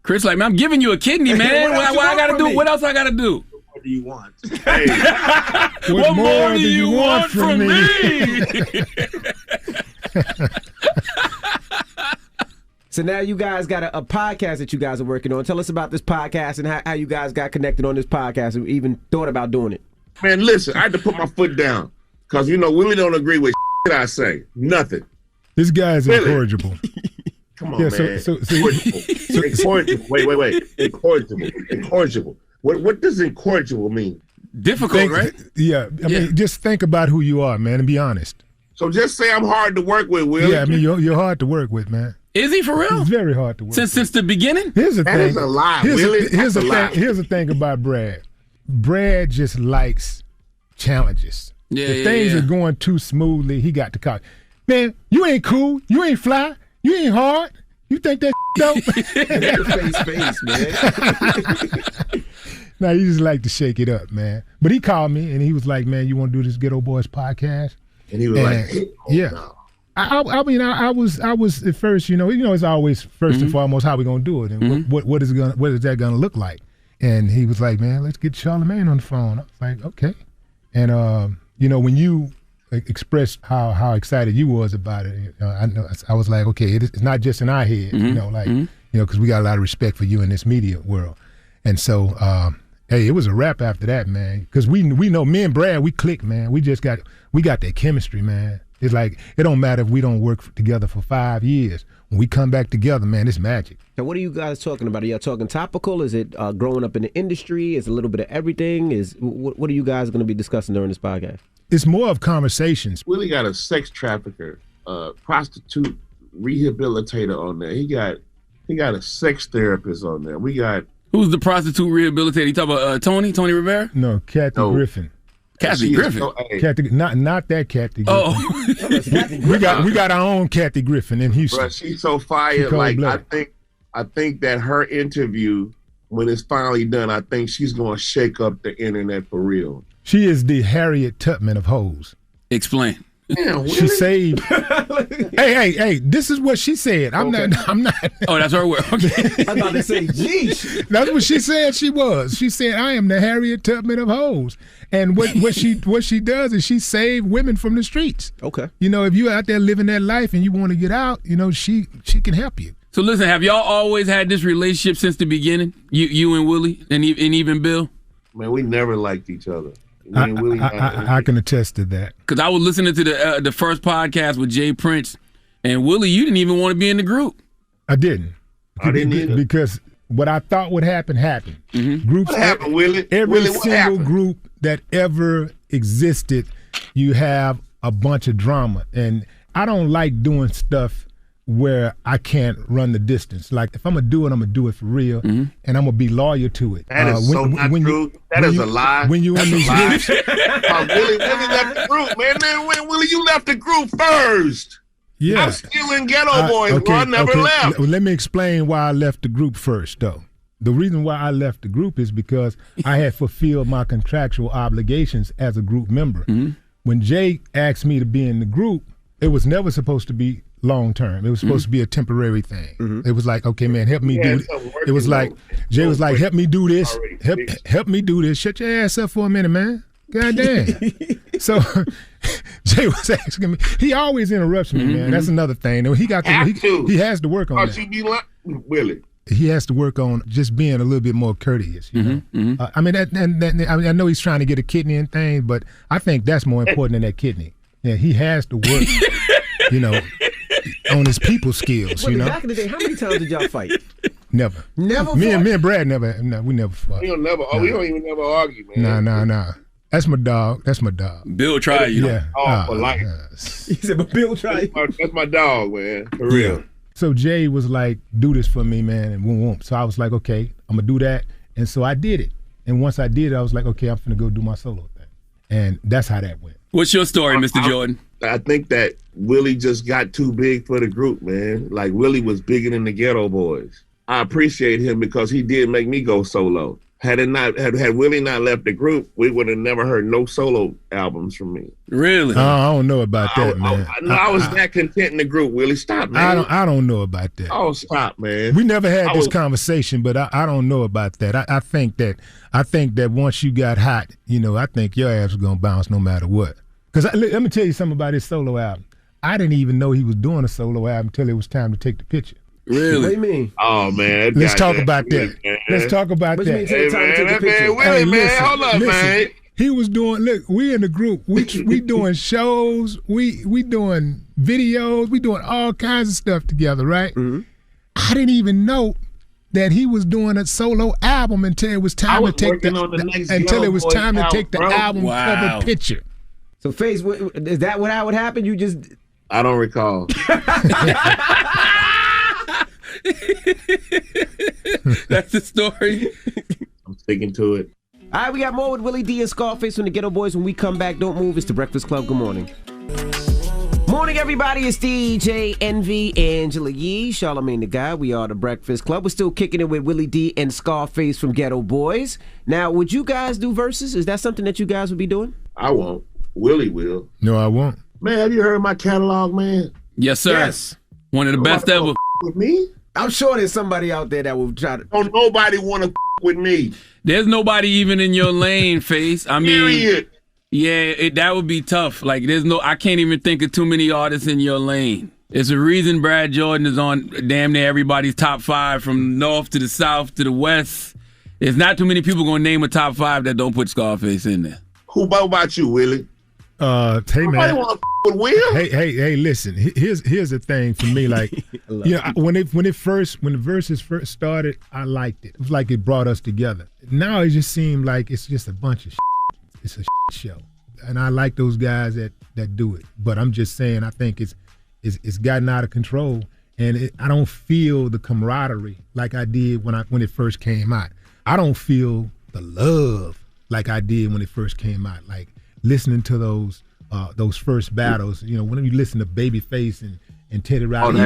Chris, like, man, I'm giving you a kidney, man. What I gotta do? What else I gotta do? What do you want? Hey. What more do you want from me? So now you guys got a podcast that you guys are working on. Tell us about this podcast and how you guys got connected on this podcast and even thought about doing it. Man, listen, I had to put my foot down because, Willie don't agree with shit I say. Nothing. This guy is incorrigible. Come on, man. Incorrigible. Wait. Incorrigible. What does incorrigible mean? Difficult, right? Yeah. I mean, just think about who you are, man, and be honest. So just say I'm hard to work with, Will. Yeah, I mean, you're hard to work with, man. Is he for real? He's very hard to work with. Since the beginning? Here's the thing. That is a lie, Willie. Here's the thing about Brad. Brad just likes challenges. If things are going too smoothly, he got to call. Man, you ain't cool. You ain't fly. You ain't hard. You think that dope? Face, man. No, he just like to shake it up, man. But he called me and he was like, man, you want to do this Ghetto Boys podcast? And he was like, yeah. No. I mean, I was at first, it's always first and foremost how we gonna do it and what is that gonna look like? And he was like, man, let's get Charlamagne on the phone. I was like, okay. And when you expressed how excited you was about it, I was like, okay, it's not just in our head, because we got a lot of respect for you in this media world. And so, hey, it was a wrap after that, man. Because we know me and Brad, we click, man. We got that chemistry, man. It's like, it don't matter if we don't work together for 5 years. When we come back together, man, it's magic. So what are you guys talking about? Are y'all talking topical? Is it growing up in the industry? Is it a little bit of everything? What are you guys going to be discussing during this podcast? It's more of conversations. Willie got a sex trafficker, prostitute rehabilitator on there. He got a sex therapist on there. We got... Who's the prostitute rehabilitator? You talking about Tony Rivera? No, Kathy Griffin. Kathy Griffin. Kathy, not that Kathy Griffin. Oh, we got our own Kathy Griffin in Houston. Bruh, she's so fired. I think that her interview, when it's finally done, I think she's gonna shake up the internet for real. She is the Harriet Tubman of hoes. Explain. Damn, she saved. hey! This is what she said. I'm not. Oh, that's her word. Okay. I'm about to say, geez. That's what she said. She was. She said, "I am the Harriet Tubman of hoes." And what she does is she saved women from the streets. Okay. If you're out there living that life and you want to get out, she can help you. So listen, have y'all always had this relationship since the beginning? You and Willie and even Bill? Man, we never liked each other. I can attest to that. Because I was listening to the first podcast with Jay Prince, and Willie, you didn't even want to be in the group. I didn't. I didn't either. Because what I thought would happen happened. Mm-hmm. Groups. What happened, Willie? Every Willie, single group that ever existed, you have a bunch of drama, and I don't like doing stuff where I can't run the distance. Like, if I'm gonna do it, I'm gonna do it for real, and I'm gonna be loyal to it. That is so not true. That is a lie. When you in these groups, Willie left the group, man. Willie, you left the group first. Yeah, I'm still in Ghetto Boys. I never left. Let me explain why I left the group first, though. The reason why I left the group is because I had fulfilled my contractual obligations as a group member. Mm-hmm. When Jay asked me to be in the group, it was never supposed to be long term. It was supposed to be a temporary thing. Mm-hmm. It was like, okay, man, help me do it. It was like, Jay was like, help me do this. Help me do this. Shut your ass up for a minute, man. God damn. So Jay was asking me. He always interrupts me, man. That's another thing. He has to work on that. Willie. He has to work on just being a little bit more courteous, you know. Mm-hmm. I mean, I know he's trying to get a kidney and thing, but I think that's more important than that kidney. Yeah, he has to work, on his people skills, Back in the day, how many times did y'all fight? Never. Never. Me and Brad never. No, we never fought. We don't even never argue, man. Nah. That's my dog. Bill tried you. Yeah. For life. He said, but Bill tried. That's my dog, man. For real. So Jay was like, do this for me, man, and boom. So I was like, okay, I'm gonna do that. And so I did it. And once I did it, I was like, okay, I'm finna go do my solo thing. And that's how that went. What's your story, Mr. Jordan? I think that Willie just got too big for the group, man. Like Willie was bigger than the Ghetto Boys. I appreciate him because he did make me go solo. Had Willie not left the group, we would have never heard no solo albums from me. Really? I don't know about that, man. I was that content in the group. Willie, stop, man. I don't know about that. Oh, stop, man. We never had this conversation, but I don't know about that. I think that once you got hot, I think your ass was gonna bounce no matter what. Because let me tell you something about his solo album. I didn't even know he was doing a solo album until it was time to take the picture. Really? What do you mean? Oh, man. Let's talk about that. Let's talk about that. Willie, man, hold up, man. He was doing, look, we in the group. We doing shows. We doing videos. We doing all kinds of stuff together, right? Mm-hmm. I didn't even know that he was doing a solo album until it was time to take the album cover picture. So, Face, is that what would happen? You just... I don't recall. That's the story. I'm sticking to it. All right, we got more with Willie D and Scarface from the Ghetto Boys. When we come back, don't move. It's the Breakfast Club. Good morning. Morning, everybody. It's DJ Envy, Angela Yee, Charlamagne the Guy. We are the Breakfast Club. We're still kicking it with Willie D and Scarface from Ghetto Boys. Now, would you guys do verses? Is that something that you guys would be doing? I won't. Willie will. No, I won't. Man, have you heard my catalog, man? Yes, sir. Yes. One of the best ever. With me? I'm sure there's somebody out there that will try to. Don't nobody want to with me. There's nobody even in your lane, Face. I mean, Period. Yeah, that would be tough. Like, I can't even think of too many artists in your lane. It's a reason Brad Jordan is on damn near everybody's top 5 from north to the south to the west. There's not too many people gonna name a top 5 that don't put Scarface in there. Who about you, Willie? Hey man. Want with Will? Hey, listen. Here's the thing for me. Like, when the verses first started, I liked it. It was like it brought us together. Now it just seemed like it's just a bunch of shit. It's a shit show, and I like those guys that do it. But I'm just saying, I think it's gotten out of control, and I don't feel the camaraderie like I did when it first came out. I don't feel the love like I did when it first came out. Like, listening to those first battles, when you listen to Babyface and Teddy Riley,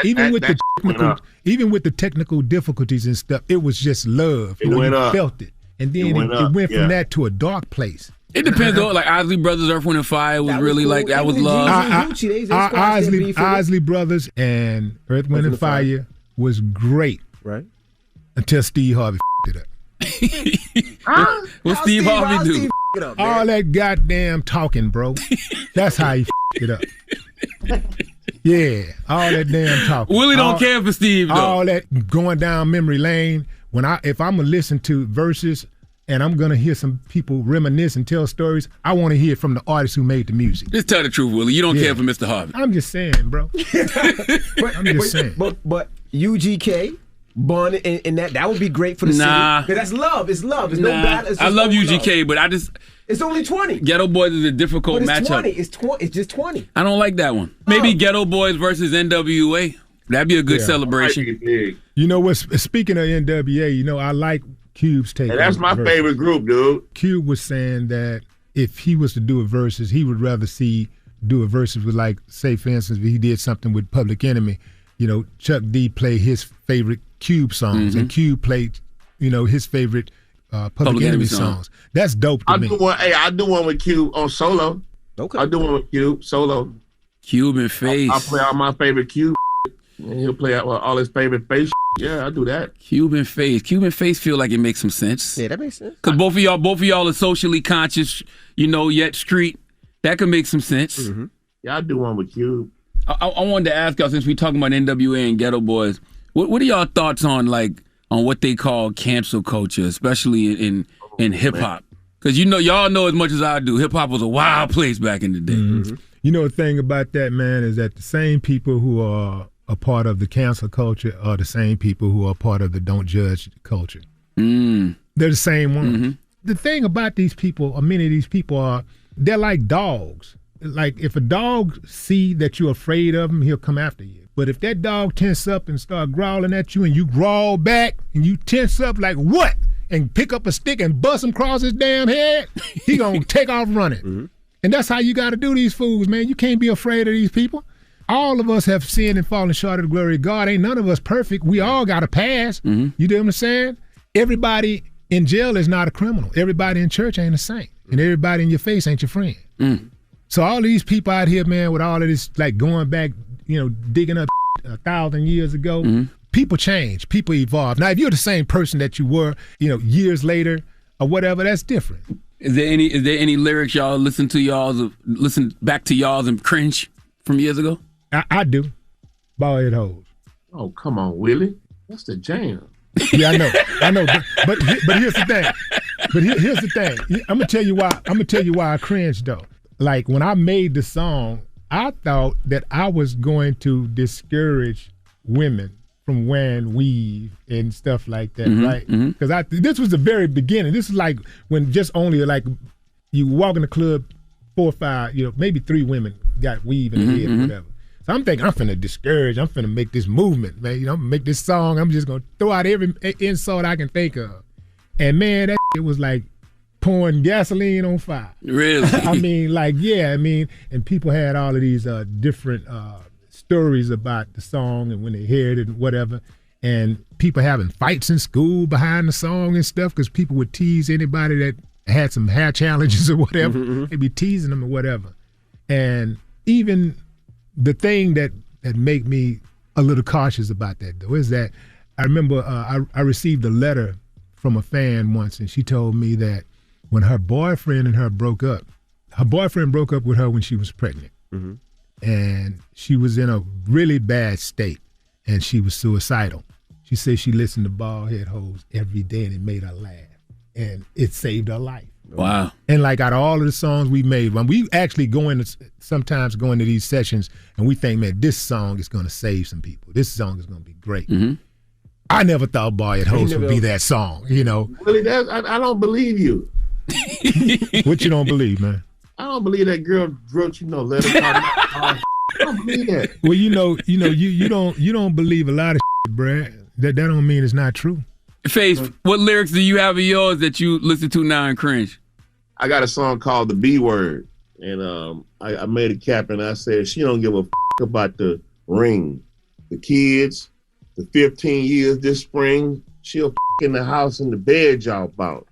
even with the technical difficulties and stuff, it was just love. You felt it, and then it went from that to a dark place. It depends though. Like Isley Brothers, Earth, Wind and Fire was really cool. Like that was love. Isley Brothers and Earth, Wind and Fire was great, right? Until Steve Harvey it up. What Steve Harvey do? All that goddamn talking, bro. That's how he it up. Yeah, all that damn talking. Willie don't care for Steve though. All that going down memory lane. If I'm gonna listen to verses and I'm gonna hear some people reminisce and tell stories, I want to hear it from the artists who made the music. Just tell the truth, Willie. You don't care for Mr. Harvey. I'm just saying, bro. I'm just saying. But UGK. Born in that would be great for the city. That's love. It's love. It's no battle. I love UGK, but it's only 20. Ghetto Boys is a difficult matchup. 20. It's just 20. I don't like that one. Maybe Ghetto Boys versus NWA. That'd be a good celebration. You know what? Speaking of NWA, I like Cube's take. Hey, that's my favorite group, dude. Cube was saying that if he was to do a versus, he would rather do a versus with, like, say for instance, if he did something with Public Enemy. Chuck D played his favorite Cube songs, and Cube played, his favorite Public Enemy songs. That's dope to me. I do one with Cube on solo. Okay. I do one with Cube solo. Cube and Face. I'll play all my favorite Cube, and he'll play all his favorite Face. Yeah, I do that. Cube and Face. Cube and Face feel like it makes some sense. Yeah, that makes sense. Because both of y'all are socially conscious, yet street. That could make some sense. Mm-hmm. Yeah, I do one with Cube. I wanted to ask y'all, since we're talking about NWA and Ghetto Boys, what are y'all thoughts on what they call cancel culture, especially in hip hop? Because y'all know as much as I do, hip hop was a wild place back in the day. Mm-hmm. The thing about that, man, is that the same people who are a part of the cancel culture are the same people who are part of the don't judge culture. They're the same ones. Mm-hmm. The thing about these people, or many of these people, they're like dogs. Like, if a dog see that you're afraid of him, he'll come after you. But if that dog tense up and start growling at you and you growl back and you tense up like, what? And pick up a stick and bust him across his damn head, he gonna take off running. Mm-hmm. And that's how you got to do these fools, man. You can't be afraid of these people. All of us have sinned and fallen short of the glory of God. Ain't none of us perfect. We all got to pass. You know what I'm saying? Everybody in jail is not a criminal. Everybody in church ain't a saint. And everybody in your face ain't your friend. So all these people out here, man, with all of this, like going back, digging up 1,000 years ago, people change. People evolve. Now, if you're the same person that you were, years later or whatever, that's different. Is there any lyrics y'all listen back to y'all's and cringe from years ago? I do. Bald head hoes. Oh, come on, Willie. That's the jam. Yeah, I know. But here's the thing. Here's the thing. I'm gonna tell you why I cringed though. Like when I made the song, I thought that I was going to discourage women from wearing weave and stuff like that, right? Because this was the very beginning. This is like when just only like you walk in the club, 4 or 5, maybe 3 women got weave in the head or whatever. So I'm thinking I'm finna discourage. I'm finna make this movement, man. I'm gonna make this song. I'm just gonna throw out every insult I can think of. And man, that shit was like pouring gasoline on fire. Really? I mean, and people had all of these different stories about the song and when they heard it and whatever. And people having fights in school behind the song and stuff because people would tease anybody that had some hair challenges or whatever. They'd be teasing them or whatever. And even the thing that make me a little cautious about that, though, is that I remember I received a letter from a fan once, and she told me that when her boyfriend and her broke up with her when she was pregnant. And she was in a really bad state, and she was suicidal. She said she listened to Bald Head Hoes every day, and it made her laugh, and it saved her life. Wow. And like out of all of the songs we made, when we actually sometimes go into these sessions and we think, man, this song is going to save some people. This song is going to be great. I never thought Bald Head Hoes would be that song, Really, I don't believe you. What you don't believe, man? I don't believe that girl wrote let her talk. I don't believe that. Well, you don't believe a lot of shit, Brad. That don't mean it's not true. Face, what lyrics do you have of yours that you listen to now and cringe? I got a song called The B Word, and I made a cap and I said she don't give a about the ring, the kids, the 15 years this spring. She'll in the house and the bed y'all about.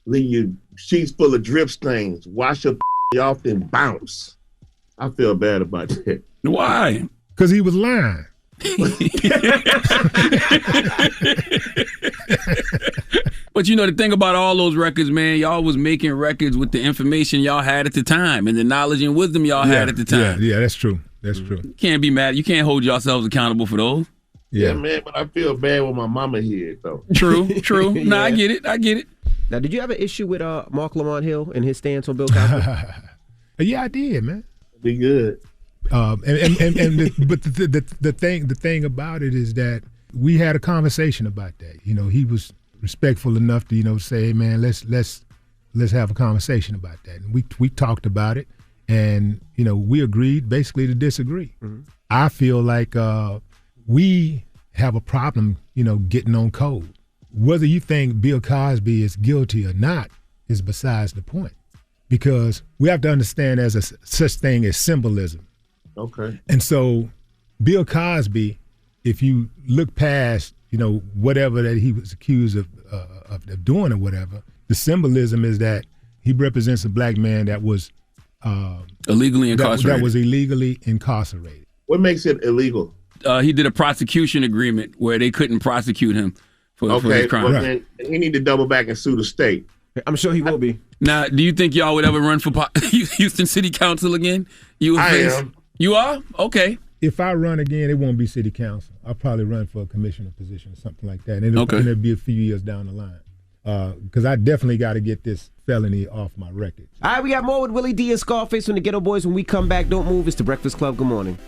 Leave your sheets full of drip stains. Wash your off and bounce. I feel bad about that. Why? Because he was lying. But the thing about all those records, man, y'all was making records with the information y'all had at the time and the knowledge and wisdom y'all had at the time. Yeah, that's true. That's true. You can't be mad. You can't hold yourselves accountable for those. Yeah, man, but I feel bad with my mama here, though. True. Nah, I get it. Now, did you have an issue with Mark Lamont Hill and his stance on Bill Cosby? Yeah, I did, man. Be good. But the thing about it is that we had a conversation about that. He was respectful enough to say, hey, man, let's have a conversation about that. And we talked about it, and we agreed basically to disagree. I feel like we have a problem, getting on code. Whether you think Bill Cosby is guilty or not is besides the point, because we have to understand there's such thing as symbolism. Okay. And so Bill Cosby, if you look past, whatever that he was accused of doing or whatever, the symbolism is that he represents a black man that was illegally incarcerated. That was illegally incarcerated. What makes it illegal? He did a prosecution agreement where they couldn't prosecute him for his crime. Well, then he need to double back and sue the state. I'm sure he will be. Now, do you think y'all would ever run for Houston City Council again? I am. You are? Okay. If I run again, it won't be city council. I'll probably run for a commissioner position or something like that. And it'll be a few years down the line. Because I definitely got to get this felony off my record. All right, we got more with Willie D and Scarface from the Ghetto Boys. When we come back, don't move. It's the Breakfast Club. Good morning.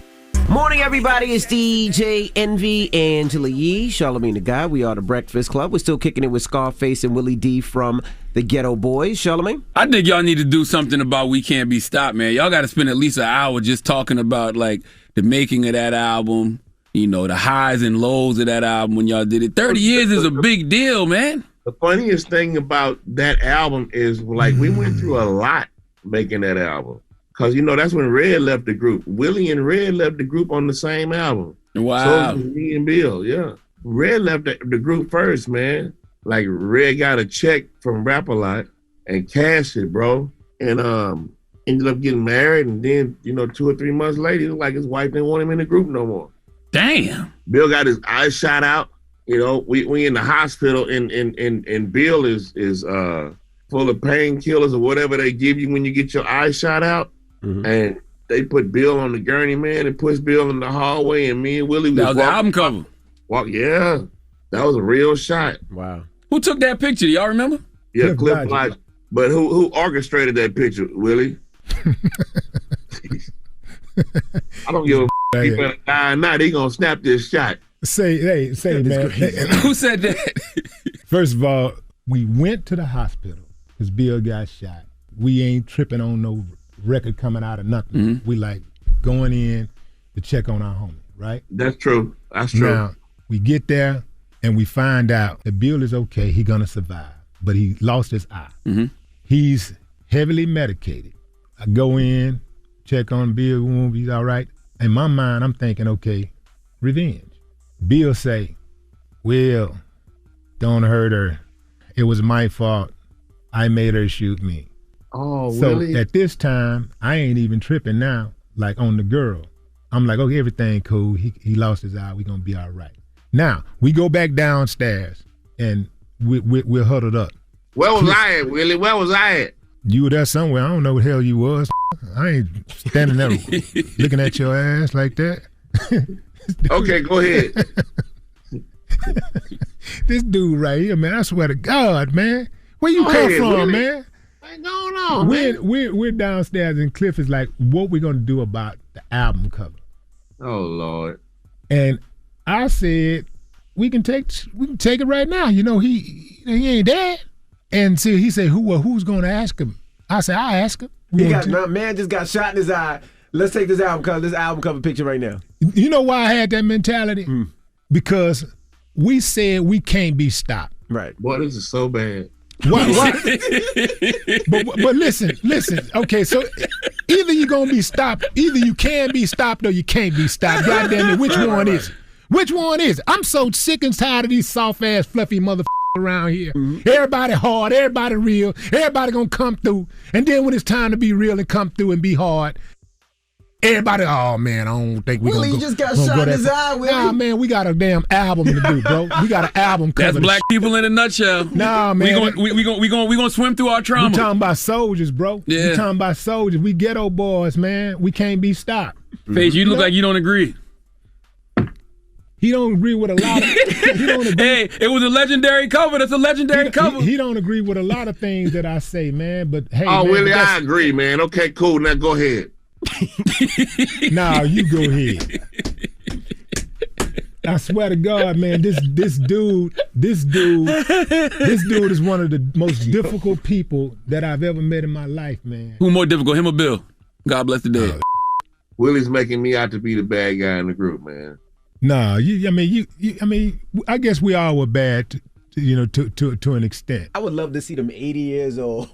Morning, everybody. It's DJ Envy, Angela Yee, Charlamagne the Guy. We are the Breakfast Club. We're still kicking it with Scarface and Willie D from the Ghetto Boys. Charlamagne? I think y'all need to do something about We Can't Be Stopped, man. Y'all got to spend at least an hour just talking about, like, the making of that album, the highs and lows of that album when y'all did it. 30 years is a big deal, man. The funniest thing about that album is, like, we went through a lot making that album. Cause you know that's when Red left the group. Willie and Red left the group on the same album. Wow. So was me and Bill, yeah. Red left the group first, man. Like Red got a check from Rap-A-Lot and cashed it, bro. And ended up getting married, and then 2 or 3 months later, it was like his wife didn't want him in the group no more. Damn. Bill got his eyes shot out. We in the hospital, and Bill is full of painkillers or whatever they give you when you get your eyes shot out. Mm-hmm. And they put Bill on the gurney, man, and pushed Bill in the hallway, and me and Willie. That was the album cover. Yeah, that was a real shot. Wow. Who took that picture? Do y'all remember? Yeah, Cliff Lodge. But who orchestrated that picture, Willie? I don't give a he better die or not. He gonna snap this shot. Say, man. Who said that? First of all, we went to the hospital because Bill got shot. We ain't tripping on no record coming out of nothing. Mm-hmm. We like going in to check on our homie, right? That's true. That's true. Now, we get there and we find out that Bill is okay. He gonna survive, but he lost his eye. Mm-hmm. He's heavily medicated. I go in, check on Bill, he's all right. In my mind, I'm thinking, okay, revenge. Bill say, well, don't hurt her. It was my fault. I made her shoot me. Oh, so really? At this time, I ain't even tripping now, like on the girl. I'm like, okay, everything cool. He lost his eye. We gonna be all right. Now, we go back downstairs and we're huddled up. Where was I at, Willie? Where was I at? You were there somewhere. I don't know what the hell you was. I ain't standing there looking at your ass like that. Okay, go ahead. This dude right here, man, I swear to God, man. Where you come from, Willie. man? What's going on, man? We're downstairs and Cliff is like, what we gonna do about the album cover? Oh, Lord. And I said, we can take it right now. He ain't dead. And so he said, who's gonna ask him? I said, I'll ask him. Man just got shot in his eye. Let's take this album cover picture right now. You know why I had that mentality? Because we said we can't be stopped. Right. Boy, this is so bad. What? but listen. Okay, so either you're gonna be stopped, either you can be stopped or you can't be stopped. God damn it, which one is it? Which one is it? I'm so sick and tired of these soft ass fluffy motherfuckers around here. Mm-hmm. Everybody hard, everybody real, everybody gonna come through. And then when it's time to be real and come through and be hard, everybody, oh man, I don't think we're Willie, gonna you just got shot in his eye, Willie. Nah, man, we got a damn album to do, bro. We got an album cover. That's black people in a nutshell. Nah, man. We gonna swim through our trauma. We talking about soldiers, bro. Yeah. We talking about soldiers. We ghetto boys, man. We can't be stopped. Face, you look like you don't agree. He don't agree with a lot of. He don't agree. Hey, it was a legendary cover. That's a legendary cover. He don't agree with a lot of things that I say, man. But hey, oh, man, Willie, I agree, man. Okay, cool. Now go ahead. Nah, you go ahead. I swear to God, man, this dude is one of the most difficult people that I've ever met in my life, man. Who more difficult, him or Bill? God bless the dead. Willie's making me out to be the bad guy in the group, man. Nah, I guess we all were bad, to an extent. I would love to see them 80 years old.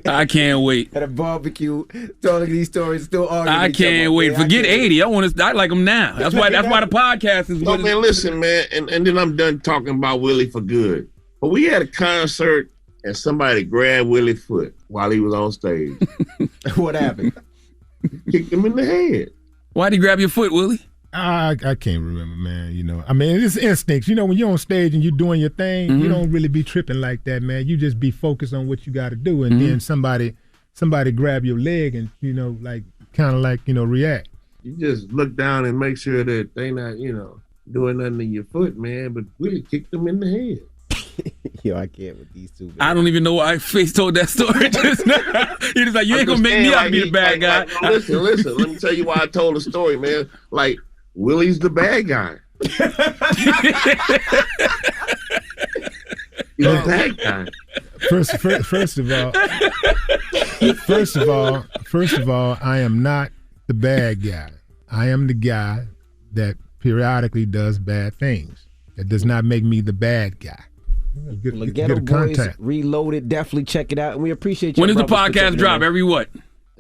I can't wait. At a barbecue, telling these stories, still arguing. I can't wait. Forget 80. I like them now. That's why the podcast is. Oh man, listen, man, and then I'm done talking about Willie for good. But we had a concert and somebody grabbed Willie's foot while he was on stage. What happened? Kicked him in the head. Why'd he grab your foot, Willie? I can't remember, man. It's instincts. When you're on stage and you're doing your thing, you don't really be tripping like that, man. You just be focused on what you got to do, and then somebody grab your leg and react. You just look down and make sure that they not doing nothing to your foot, man. But Willie kicked them in the head. Yo, I can't with these two. Man. I don't even know why Face told that story just now. He was like, you ain't gonna make me out to be the bad guy. Listen. Let me tell you why I told the story, man. Like, Willie's the bad guy. He's the bad guy. First of all, I am not the bad guy. I am the guy that periodically does bad things. That does not make me the bad guy. Get a Ghetto Boys contact. Reloaded. Definitely check it out, and we appreciate you. When does the podcast drop? Every what?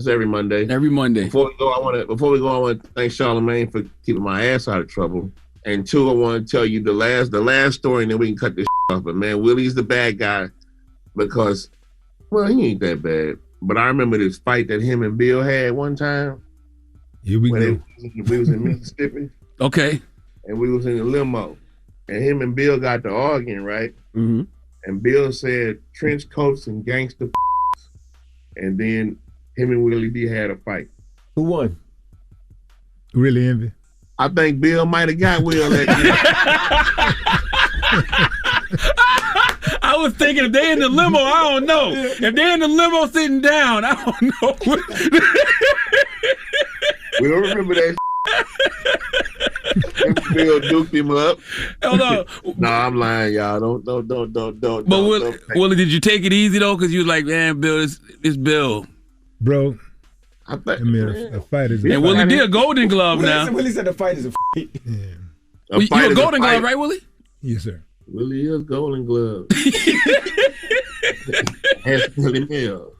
It's every Monday. Every Monday. Before we go, I want to thank Charlamagne for keeping my ass out of trouble. And two, I want to tell you the last story, and then we can cut this off. But man, Willie's the bad guy because, well, he ain't that bad. But I remember this fight that him and Bill had one time. Here we go. We was in Mississippi. Okay. And we was in the limo. And him and Bill got to arguing, right? Mm-hmm. And Bill said trench coats and gangster. And then him and Willie D had a fight. Who won? Really, Envy? I think Bill might have got Will that year. I was thinking if they in the limo, I don't know. If they're in the limo sitting down, I don't know. We don't remember that. Bill duked him up. Hold on. No, I'm lying, y'all. Don't. But Willie, did you take it easy though? Because you was like, man, Bill, it's Bill, bro. I mean, a fight is. And Willie did a Golden Glove now. Willie said the fight is a fight. Yeah. You a Golden Glove, right, Willie? Yes, sir. Willie is Golden Glove. Ask Willie Mill.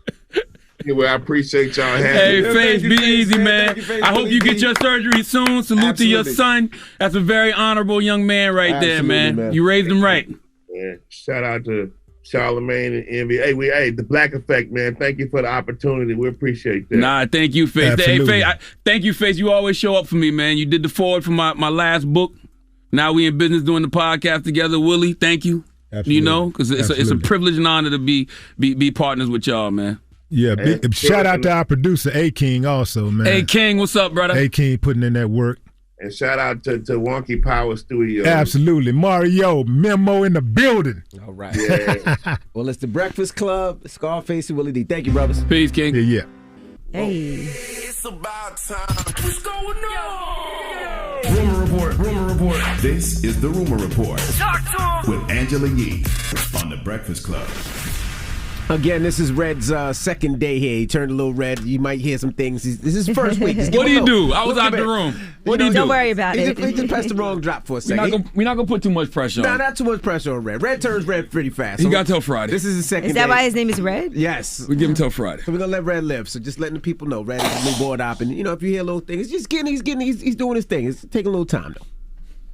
Anyway, I appreciate y'all having Hey, me. Face, be easy, man. I hope you get your surgery soon. Salute to your son. That's a very honorable young man right there, man. You raised him right. Yeah. Shout out to Charlamagne and Envy. Hey, the Black Effect, man. Thank you for the opportunity. We appreciate that. Nah, thank you, Face. Hey, Face, thank you, Face. You always show up for me, man. You did the forward for my last book. Now we in business doing the podcast together. Willie, thank you. Absolutely. You know, because it's a privilege and honor to be partners with y'all, man. Yeah, shout out to our producer, A-King, also, man. A-King, what's up, brother? A-King putting in that work. And shout out to Wonky Power Studios. Absolutely. Mario, Memo in the building. All right. Yeah. Well, it's the Breakfast Club, Scarface and Willie D. Thank you, brothers. Peace, King. Yeah. Hey. It's about time. What's going on? Rumor report. This is the Rumor Report. Talk to him. With Angela Yee on the Breakfast Club. Again, this is Red's second day here. He turned a little red. You might hear some things. This is first week. What do you do? I was out the room. What do you do? Don't worry about it. He just pressed the wrong drop for a second. We're not gonna put too much pressure on him. No, not too much pressure on Red. Red turns red pretty fast. He got till Friday. This is the second Is that day. why his name is Red? Yes. We give him till Friday. So we're gonna let Red live. So just letting the people know Red is a new board op, and if you hear little things, he's doing his thing. It's taking a little time though.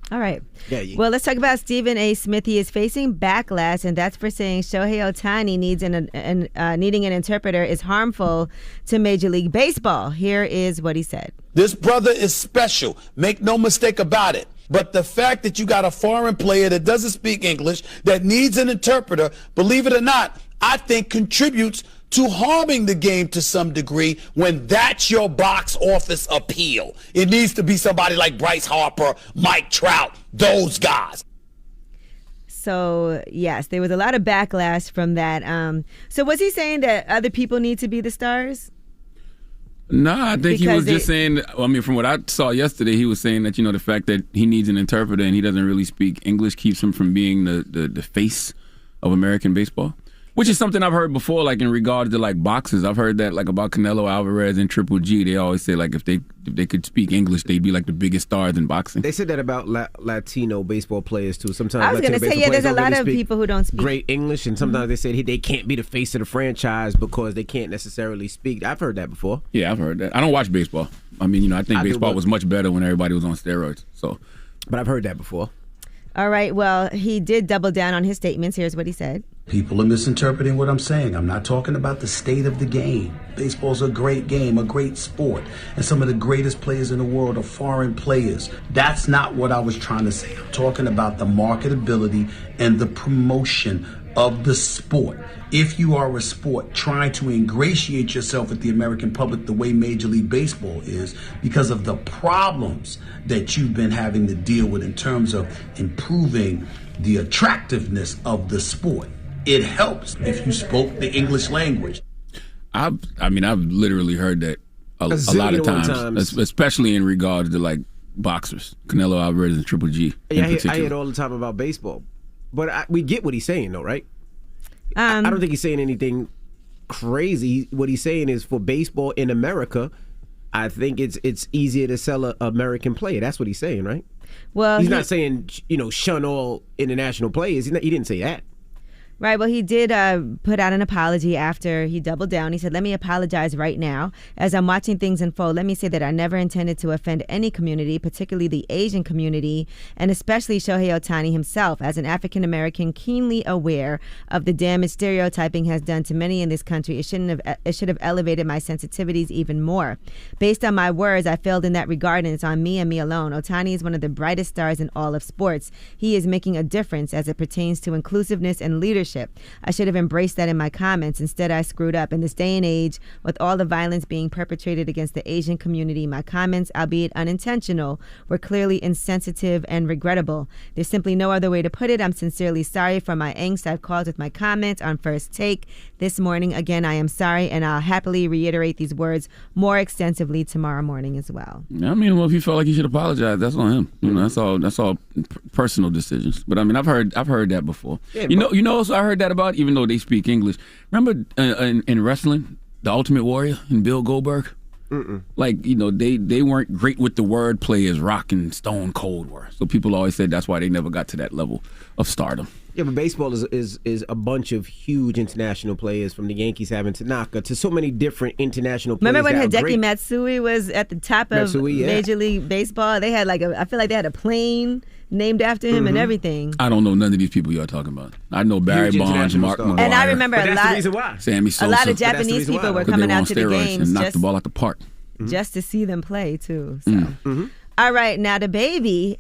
All right. Yeah, yeah. Well, let's talk about Stephen A. Smith. He is facing backlash, and that's for saying Shohei Ohtani needing an interpreter is harmful to Major League Baseball. Here is what he said. This brother is special. Make no mistake about it. But the fact that you got a foreign player that doesn't speak English, that needs an interpreter, believe it or not, I think contributes to harming the game to some degree when that's your box office appeal. It needs to be somebody like Bryce Harper, Mike Trout, those guys. So, yes, there was a lot of backlash from that. So was he saying that other people need to be the stars? No, I think he was just saying, from what I saw yesterday, he was saying that, the fact that he needs an interpreter and he doesn't really speak English keeps him from being the face of American baseball. Which is something I've heard before, like in regards to like boxers. I've heard that like about Canelo Alvarez and Triple G. They always say like if they could speak English, they'd be like the biggest stars in boxing. They said that about Latino baseball players too. Sometimes I was going to say, there's a lot of people who don't speak great English, and sometimes they said they can't be the face of the franchise because they can't necessarily speak. I've heard that before. Yeah, I've heard that. I don't watch baseball. I think baseball was much better when everybody was on steroids. So, but I've heard that before. All right. Well, he did double down on his statements. Here's what he said. People are misinterpreting what I'm saying. I'm not talking about the state of the game. Baseball's a great game, a great sport, and some of the greatest players in the world are foreign players. That's not what I was trying to say. I'm talking about the marketability and the promotion of the sport. If you are a sport trying to ingratiate yourself with the American public the way Major League Baseball is, because of the problems that you've been having to deal with in terms of improving the attractiveness of the sport, it helps if you spoke the English language. I've literally heard that a lot of times, especially in regards to like boxers, Canelo Alvarez and Triple G. Yeah, I hear it all the time about baseball, but we get what he's saying though, right? I don't think he's saying anything crazy. What he's saying is for baseball in America, I think it's easier to sell an American player. That's what he's saying, right? Well, he's not saying shun all international players. He didn't say that. Right. Well, he did put out an apology after he doubled down. He said, "Let me apologize right now. As I'm watching things unfold, let me say that I never intended to offend any community, particularly the Asian community, and especially Shohei Ohtani himself. As an African American keenly aware of the damage stereotyping has done to many in this country, it should have elevated my sensitivities even more. Based on my words, I failed in that regard, and it's on me and me alone. Ohtani is one of the brightest stars in all of sports. He is making a difference as it pertains to inclusiveness and leadership. I should have embraced that in my comments. Instead, I screwed up. In this day and age, with all the violence being perpetrated against the Asian community, my comments, albeit unintentional, were clearly insensitive and regrettable. There's simply no other way to put it. I'm sincerely sorry for my angst I've caused with my comments on First Take this morning. Again, I am sorry, and I'll happily reiterate these words more extensively tomorrow morning as well." I mean, well, if you felt like you should apologize, that's on him. You know, that's all personal decisions. But I mean, I've heard that before. Yeah, you know, also I heard that about, even though they speak English. Remember in wrestling, the Ultimate Warrior and Bill Goldberg? Like, you know, they weren't great with the word play as Rock and Stone Cold were. So people always said that's why they never got to that level of stardom. Yeah, but baseball is a bunch of huge international players, from the Yankees having Tanaka to so many different international players. Remember when that are Hideki great. Matsui was at the top of Matsui, yeah. Major League Baseball? They had I feel like they had a plane named after him and everything. I don't know none of these people y'all talking about. I know Barry Huge Bonds, international Mark stars. McGwire. And I remember But that's the reason why. Sammy Sosa. a lot of But that's the Japanese reason people why, were though. coming They were on out to the steroids games and knocked the ball out the park. just to see them play too. So. All right, now the baby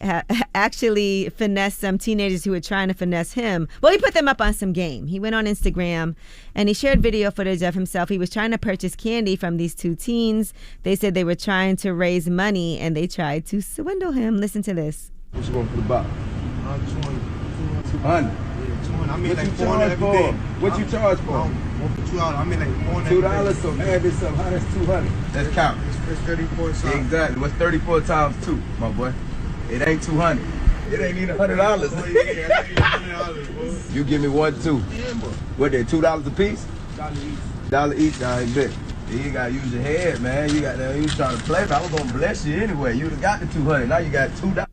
actually finessed some teenagers who were trying to finesse him. Well, he put them up on some game. He went on Instagram and he shared video footage of himself. He was trying to purchase candy from these two teens. They said they were trying to raise money and they tried to swindle him. Listen to this. What you going for the box? 200. I mean, What like you 400 charge every for? day. What you charge for? $2. I mean, like 400 every $2, day. so add this up. How that's 200? Let's count. It's 34 something. Exactly. What's 34 times 2, my boy? It ain't 200. It ain't even $100. You give me 1, 2. What, they $2 a piece? $1 each. I bet. You gotta use your head, man. You was trying to play, but I was gonna bless you anyway. You'd have got the 200. Now you got $2.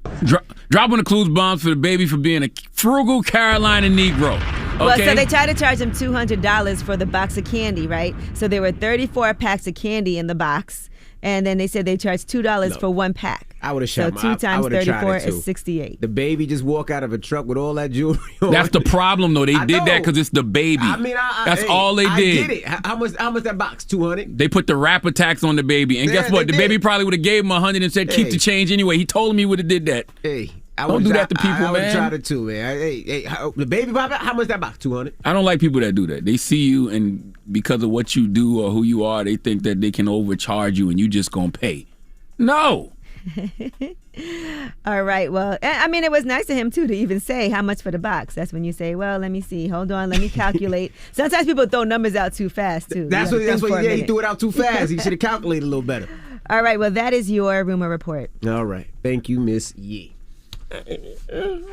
Dropping the clues bombs for the baby for being a frugal Carolina Negro. Okay? Well, so they tried to charge him $200 for the box of candy, right? So there were 34 packs of candy in the box, and then they said they charged $2 for one pack. I would have shot. So 2 times 34 is 68. The baby just walk out of a truck with all that jewelry on. That's the problem, though. They I did know. that because it's the baby. I mean, that's all they did. I get it. How much that box? 200. They put the rapper tax on the baby, and guess what? The baby probably would have gave him 100 and said, "Keep the change anyway." He told him he would have did that. Hey, don't do that to people, I would man. tried it too, man. The baby papa. How much that box? 200. I don't like people that do that. They see you, and because of what you do or who you are, they think that they can overcharge you, and you just gonna pay. No. All right. Well, I mean, it was nice of him, too, to even say how much for the box. That's when you say, well, let me see. Hold on. Let me calculate. Sometimes people throw numbers out too fast, too. That's what he threw it out too fast. He should have calculated a little better. All right. Well, that is your rumor report. All right. Thank you, Miss Yee. I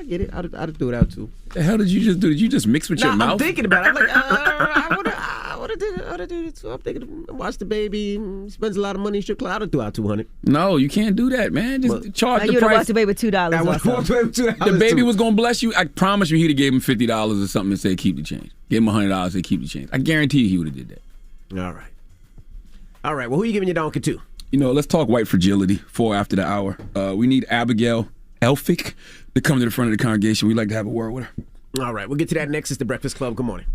get it. I'd throw it out, too. The hell did you just do? Did you just mix with your mouth? I'm thinking about it. I'm like, I would have did it too. I'm thinking, watch the baby. He spends a lot of money in strip club. I'd have threw out 200. No, you can't do that, man. Just charge the you price. Walked away with $2. I would have walked away with $2. The baby was gonna bless you. I promise you, he'd have gave him $50 or something and said, "Keep the change." Give him $100 and say, "Keep the change." I guarantee he would have did that. All right. Well, who are you giving your donkey to? You know, let's talk white fragility. 4 after the hour. We need Abigail Elphick to come to the front of the congregation. We'd like to have a word with her. All right. We'll get to that next. It's the Breakfast Club. Good morning.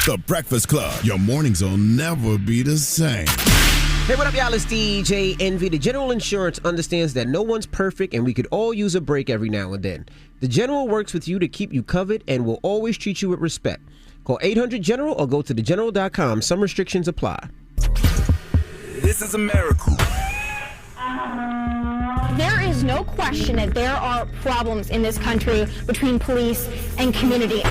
The Breakfast Club. Your mornings will never be the same. Hey, what up, y'all? It's DJ Envy. The General Insurance understands that no one's perfect and we could all use a break every now and then. The General works with you to keep you covered and will always treat you with respect. Call 800-GENERAL or go to thegeneral.com. Some restrictions apply. This is a miracle. There is no question that there are problems in this country between police and community.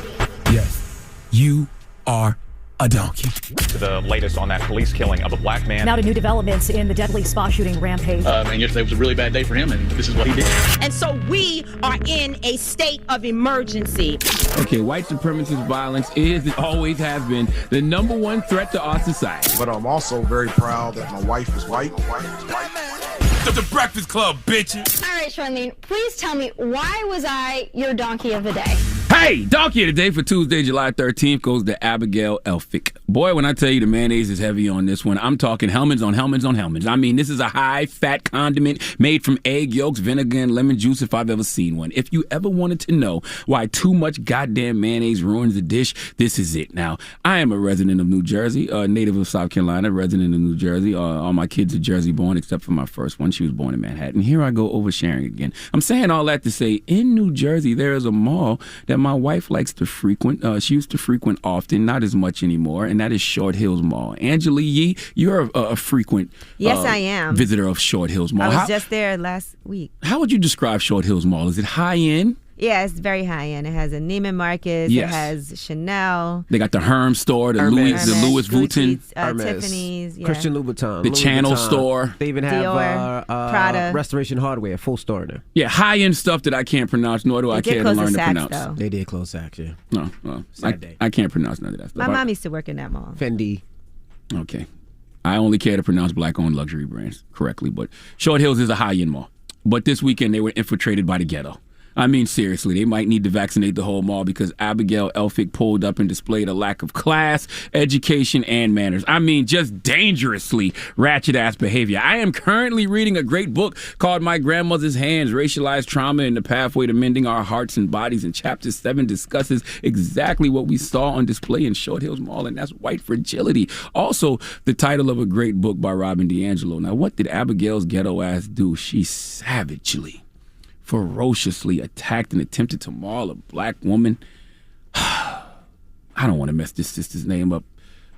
Yes, you are a donkey. To the latest on that police killing of a black man. Now to new developments in the deadly spa shooting rampage. And yesterday was a really bad day for him, and this is what he did. And so we are in a state of emergency. Okay, white supremacist violence is and always has been the number one threat to our society. But I'm also very proud that my wife is white. The Breakfast Club, bitches. All right, Charlamagne, please tell me, why was I your donkey of the day? Hey, donkey of the day for Tuesday, July 13th goes to Abigail Elphick. Boy, when I tell you the mayonnaise is heavy on this one, I'm talking Hellmann's on Hellmann's on Hellmann's. I mean, this is a high-fat condiment made from egg yolks, vinegar, and lemon juice if I've ever seen one. If you ever wanted to know why too much goddamn mayonnaise ruins the dish, this is it. Now, I am a resident of New Jersey, a native of South Carolina, resident of New Jersey. All my kids are Jersey-born except for my first one. She was born in Manhattan. Here I go oversharing again. I'm saying all that to say, in New Jersey, there is a mall that my wife likes to frequent. She used to frequent often, not as much anymore, and that is Short Hills Mall. Angela Yee, you're a frequent I am. Visitor of Short Hills Mall. I was just there last week. How would you describe Short Hills Mall? Is it high-end? Yeah, it's very high-end. It has a Neiman Marcus. Yes. It has Chanel. They got the Herm store, the Louis Vuitton. Tiffany's. Yeah. Christian Louboutin. The Louis Channel Vuitton. store. They even have Dior, Prada. Restoration Hardware, full store there. Yeah, high-end stuff that I can't pronounce, nor do I care to learn to pronounce. Though. They did close Saks, yeah. No, I can't pronounce none of that stuff. My mom used to work in that mall. Fendi. Okay. I only care to pronounce black-owned luxury brands correctly, but Short Hills is a high-end mall. But this weekend, they were infiltrated by the ghetto. I mean, seriously, they might need to vaccinate the whole mall because Abigail Elphick pulled up and displayed a lack of class, education, and manners. I mean, just dangerously ratchet-ass behavior. I am currently reading a great book called My Grandmother's Hands, Racialized Trauma and the Pathway to Mending Our Hearts and Bodies, and Chapter 7 discusses exactly what we saw on display in Short Hills Mall, and that's white fragility. Also, the title of a great book by Robin DiAngelo. Now, what did Abigail's ghetto ass do? She ferociously attacked and attempted to maul a black woman. I don't want to mess this sister's name up.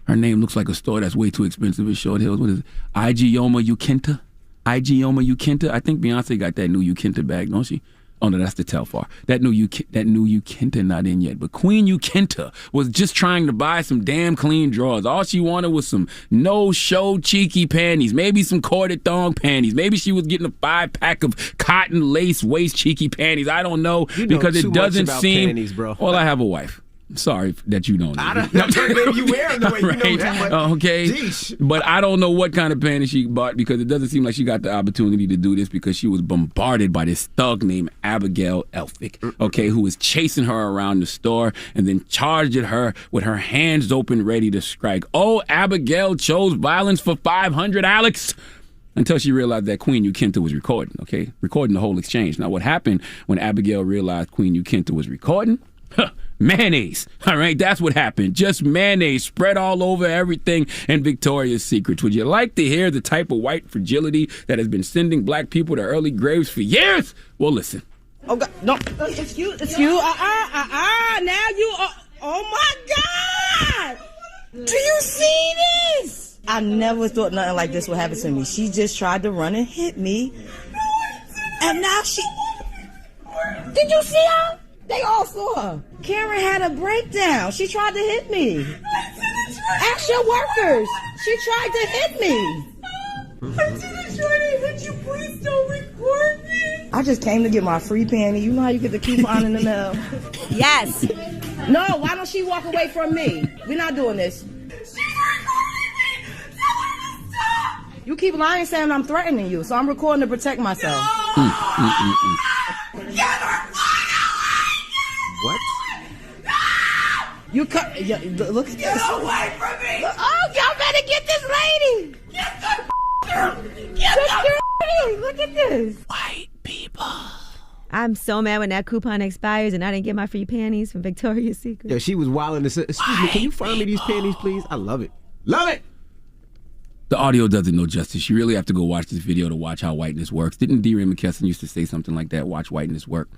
Her name looks like a store that's way too expensive in Short Hills. What is it? Ijeoma Ukinta? Ijeoma Ukinta? I think Beyonce got that new Ukinta bag, don't she? Oh, no, that's the Telfar. That new Ukinta not in yet. But Queen Ukinta was just trying to buy some damn clean drawers. All she wanted was some no-show cheeky panties, maybe some corded thong panties. Maybe she was getting a 5-pack of cotton lace waist cheeky panties. I don't know, because it doesn't seem. Panties, bro. Well, I have a wife. Sorry that you don't know. I don't know. You wear them the way right? you know too much. Okay. Jeez. But I don't know what kind of panties she bought because it doesn't seem like she got the opportunity to do this because she was bombarded by this thug named Abigail Elphick, okay, who was chasing her around the store and then charged at her with her hands open ready to strike. Oh, Abigail chose violence for $500, Alex. Until she realized that Queen Ukinta was recording, okay? Recording the whole exchange. Now, what happened when Abigail realized Queen Ukinta was recording? Mayonnaise. All right, that's what happened. Just mayonnaise spread all over everything in Victoria's Secrets. Would you like to hear the type of white fragility that has been sending black people to early graves for years? Well, listen. Oh, God, no. Excuse. Now you are. Oh, my God. Do you see this? I never thought nothing like this would happen to me. She just tried to run and hit me. And now she. Did you see her? They all saw her. Karen had a breakdown. She tried to hit me. Ask your workers. She tried to hit me. I didn't try to hit you. Please don't record me. I just came to get my free panty. You know how you get the coupon in the mail? Yes. No, why don't she walk away from me? We're not doing this. She's recording me. Tell her to stop. You keep lying saying I'm threatening you, so I'm recording to protect myself. Get her. What? You cut. Yeah, look at this. Get away from me! Oh, y'all better get this lady! Get the girl! Get the girl! Look at this. White people. I'm so mad when that coupon expires and I didn't get my free panties from Victoria's Secret. Yeah, she was wilding to say, excuse me, can you find me these panties, please? I love it. Love it! The audio does it no justice. You really have to go watch this video to watch how whiteness works. Didn't D. Ray McKesson used to say something like that? Watch whiteness work.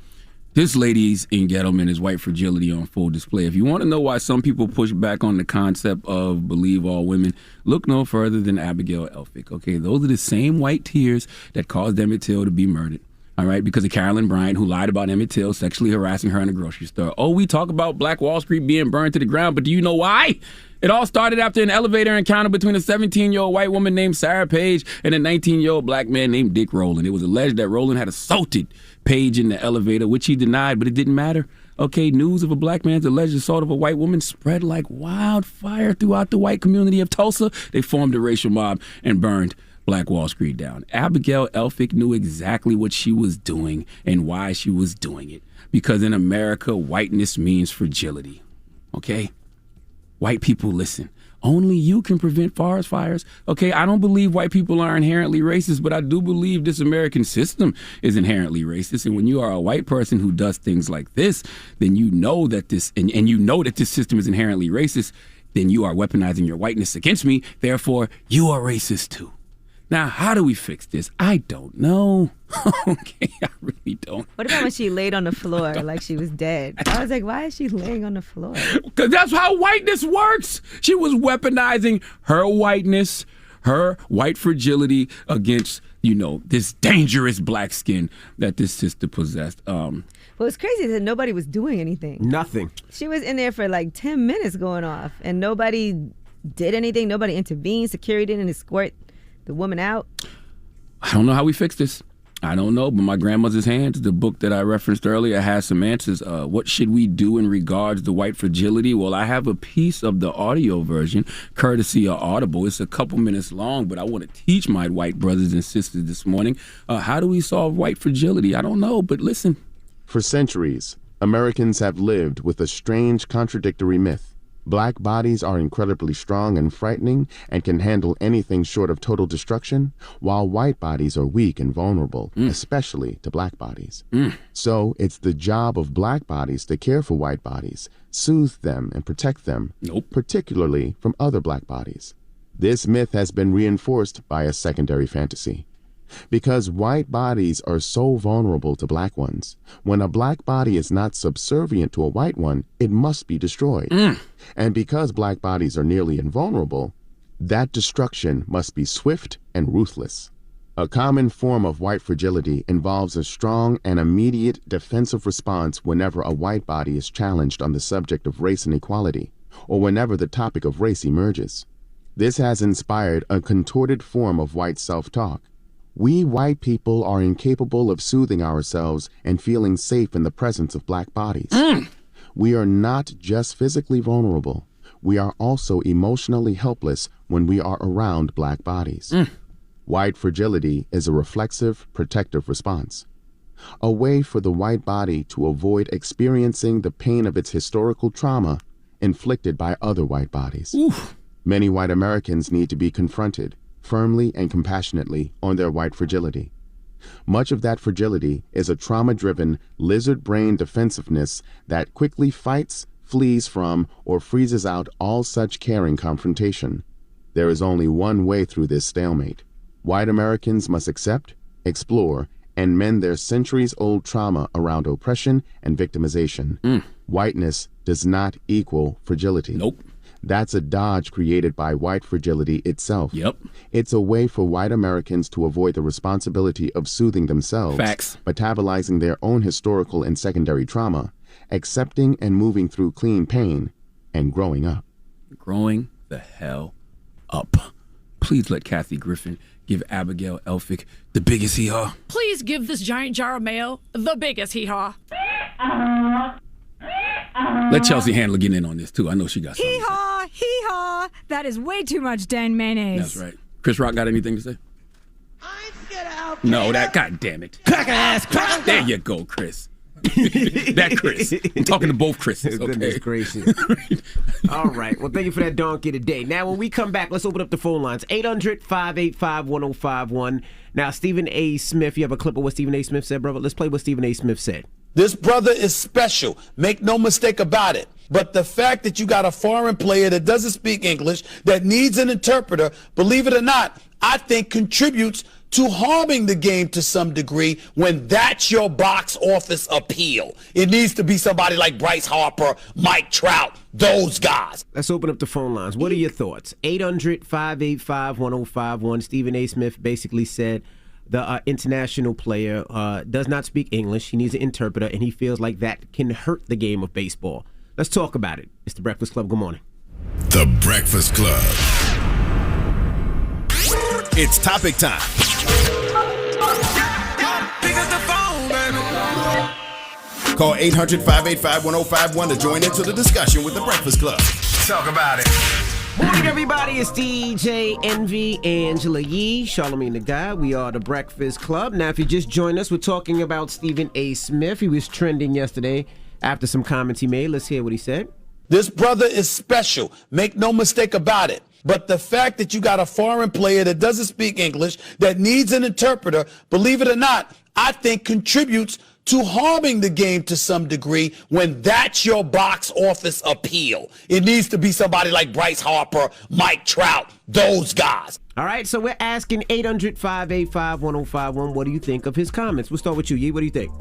This lady's in ghetto man is white fragility on full display. If you want to know why some people push back on the concept of believe all women, look no further than Abigail Elphick. Okay, those are the same white tears that caused Emmett Till to be murdered. All right, because of Carolyn Bryant, who lied about Emmett Till sexually harassing her in a grocery store. Oh, we talk about Black Wall Street being burned to the ground, but do you know why? It all started after an elevator encounter between a 17-year-old white woman named Sarah Page and a 19-year-old black man named Dick Rowland. It was alleged that Rowland had assaulted Page in the elevator, which he denied, but it didn't matter. Okay, news of a black man's alleged assault of a white woman spread like wildfire throughout the white community of Tulsa. They formed a racial mob and burned Black Wall Street down. Abigail Elphick knew exactly what she was doing and why she was doing it. because in America, whiteness means fragility. Okay? White people, listen. Only you can prevent forest fires. Okay, I don't believe white people are inherently racist, but I do believe this American system is inherently racist. And when you are a white person who does things like this, then you know that this, and you know that this system is inherently racist, then you are weaponizing your whiteness against me. Therefore, you are racist too. Now, how do we fix this? I don't know. Okay, I really don't. What about when she laid on the floor like she was dead? I was like, why is she laying on the floor? Because that's how whiteness works. She was weaponizing her whiteness, her white fragility against, this dangerous black skin that this sister possessed. Well, it's crazy that nobody was doing anything. Nothing. She was in there for like 10 minutes going off, and nobody did anything. Nobody intervened. Security didn't escort the woman out. I don't know how we fix this. I don't know, but My Grandmother's Hands, the book that I referenced earlier, has some answers. What should we do in regards to white fragility? Well, I have a piece of the audio version, courtesy of Audible. It's a couple minutes long, but I want to teach my white brothers and sisters this morning, how do we solve white fragility? I don't know, but listen. For centuries, Americans have lived with a strange contradictory myth. Black bodies are incredibly strong and frightening and can handle anything short of total destruction, while white bodies are weak and vulnerable, especially to black bodies. So it's the job of black bodies to care for white bodies, soothe them, and protect them, particularly from other black bodies. This myth has been reinforced by a secondary fantasy. Because white bodies are so vulnerable to black ones, when a black body is not subservient to a white one, it must be destroyed. And because black bodies are nearly invulnerable, that destruction must be swift and ruthless. A common form of white fragility involves a strong and immediate defensive response whenever a white body is challenged on the subject of race and equality, or whenever the topic of race emerges. This has inspired a contorted form of white self-talk. We white people are incapable of soothing ourselves and feeling safe in the presence of black bodies. We are not just physically vulnerable. We are also emotionally helpless when we are around black bodies. White fragility is a reflexive, protective response. A way for the white body to avoid experiencing the pain of its historical trauma inflicted by other white bodies. Many white Americans need to be confronted firmly and compassionately on their white fragility. Much of that fragility is a trauma-driven, lizard-brain defensiveness that quickly fights, flees from, or freezes out all such caring confrontation. There is only one way through this stalemate. White Americans must accept, explore, and mend their centuries-old trauma around oppression and victimization. Whiteness does not equal fragility. That's a dodge created by white fragility itself. It's a way for white Americans to avoid the responsibility of soothing themselves, metabolizing their own historical and secondary trauma, accepting and moving through clean pain, and growing up. Growing the hell up. Please let Kathy Griffin give Abigail Elphick the biggest hee-haw. Please give this giant jar of mayo the biggest hee-haw. Let Chelsea Handler get in on this, too. I know she got something. Hee-haw, hee-haw. That is way too much Dan mayonnaise. That's right. Chris Rock got anything to say? No, that, God damn it. Cracker ass, cracker. There you go, Chris. That Chris. I'm talking to both Chris's, okay? Goodness gracious. All right. Well, thank you for that donkey today. Now, when we come back, let's open up the phone lines. 800-585-1051. Now, Stephen A. Smith, you have a clip of what Stephen A. Smith said, brother? Let's play what Stephen A. Smith said. This brother is special. Make no mistake about it. But the fact that you got a foreign player that doesn't speak English, that needs an interpreter, believe it or not, I think contributes to harming the game to some degree when that's your box office appeal. It needs to be somebody like Bryce Harper, Mike Trout, those guys. Let's open up the phone lines. What are your thoughts? 800-585-1051. Stephen A. Smith basically said the international player does not speak English. He needs an interpreter, and he feels like that can hurt the game of baseball. Let's talk about it. It's The Breakfast Club. Good morning. The Breakfast Club. It's topic time. Call 800-585-1051 to join into the discussion with The Breakfast Club. Talk about it. Morning, everybody. It's DJ Envy, Angela Yee, Charlamagne the Guy. We are the Breakfast Club. Now, if you just joined us, we're talking about Stephen A. Smith. He was trending yesterday after some comments he made. Let's hear what he said. This brother is special. Make no mistake about it. But the fact that you got a foreign player that doesn't speak English, that needs an interpreter, believe it or not, I think contributes to harming the game to some degree when that's your box office appeal. It needs to be somebody like Bryce Harper, Mike Trout, those guys. All right, so we're asking 800-585-1051, what do you think of his comments? We'll start with you, Yee. What do you think?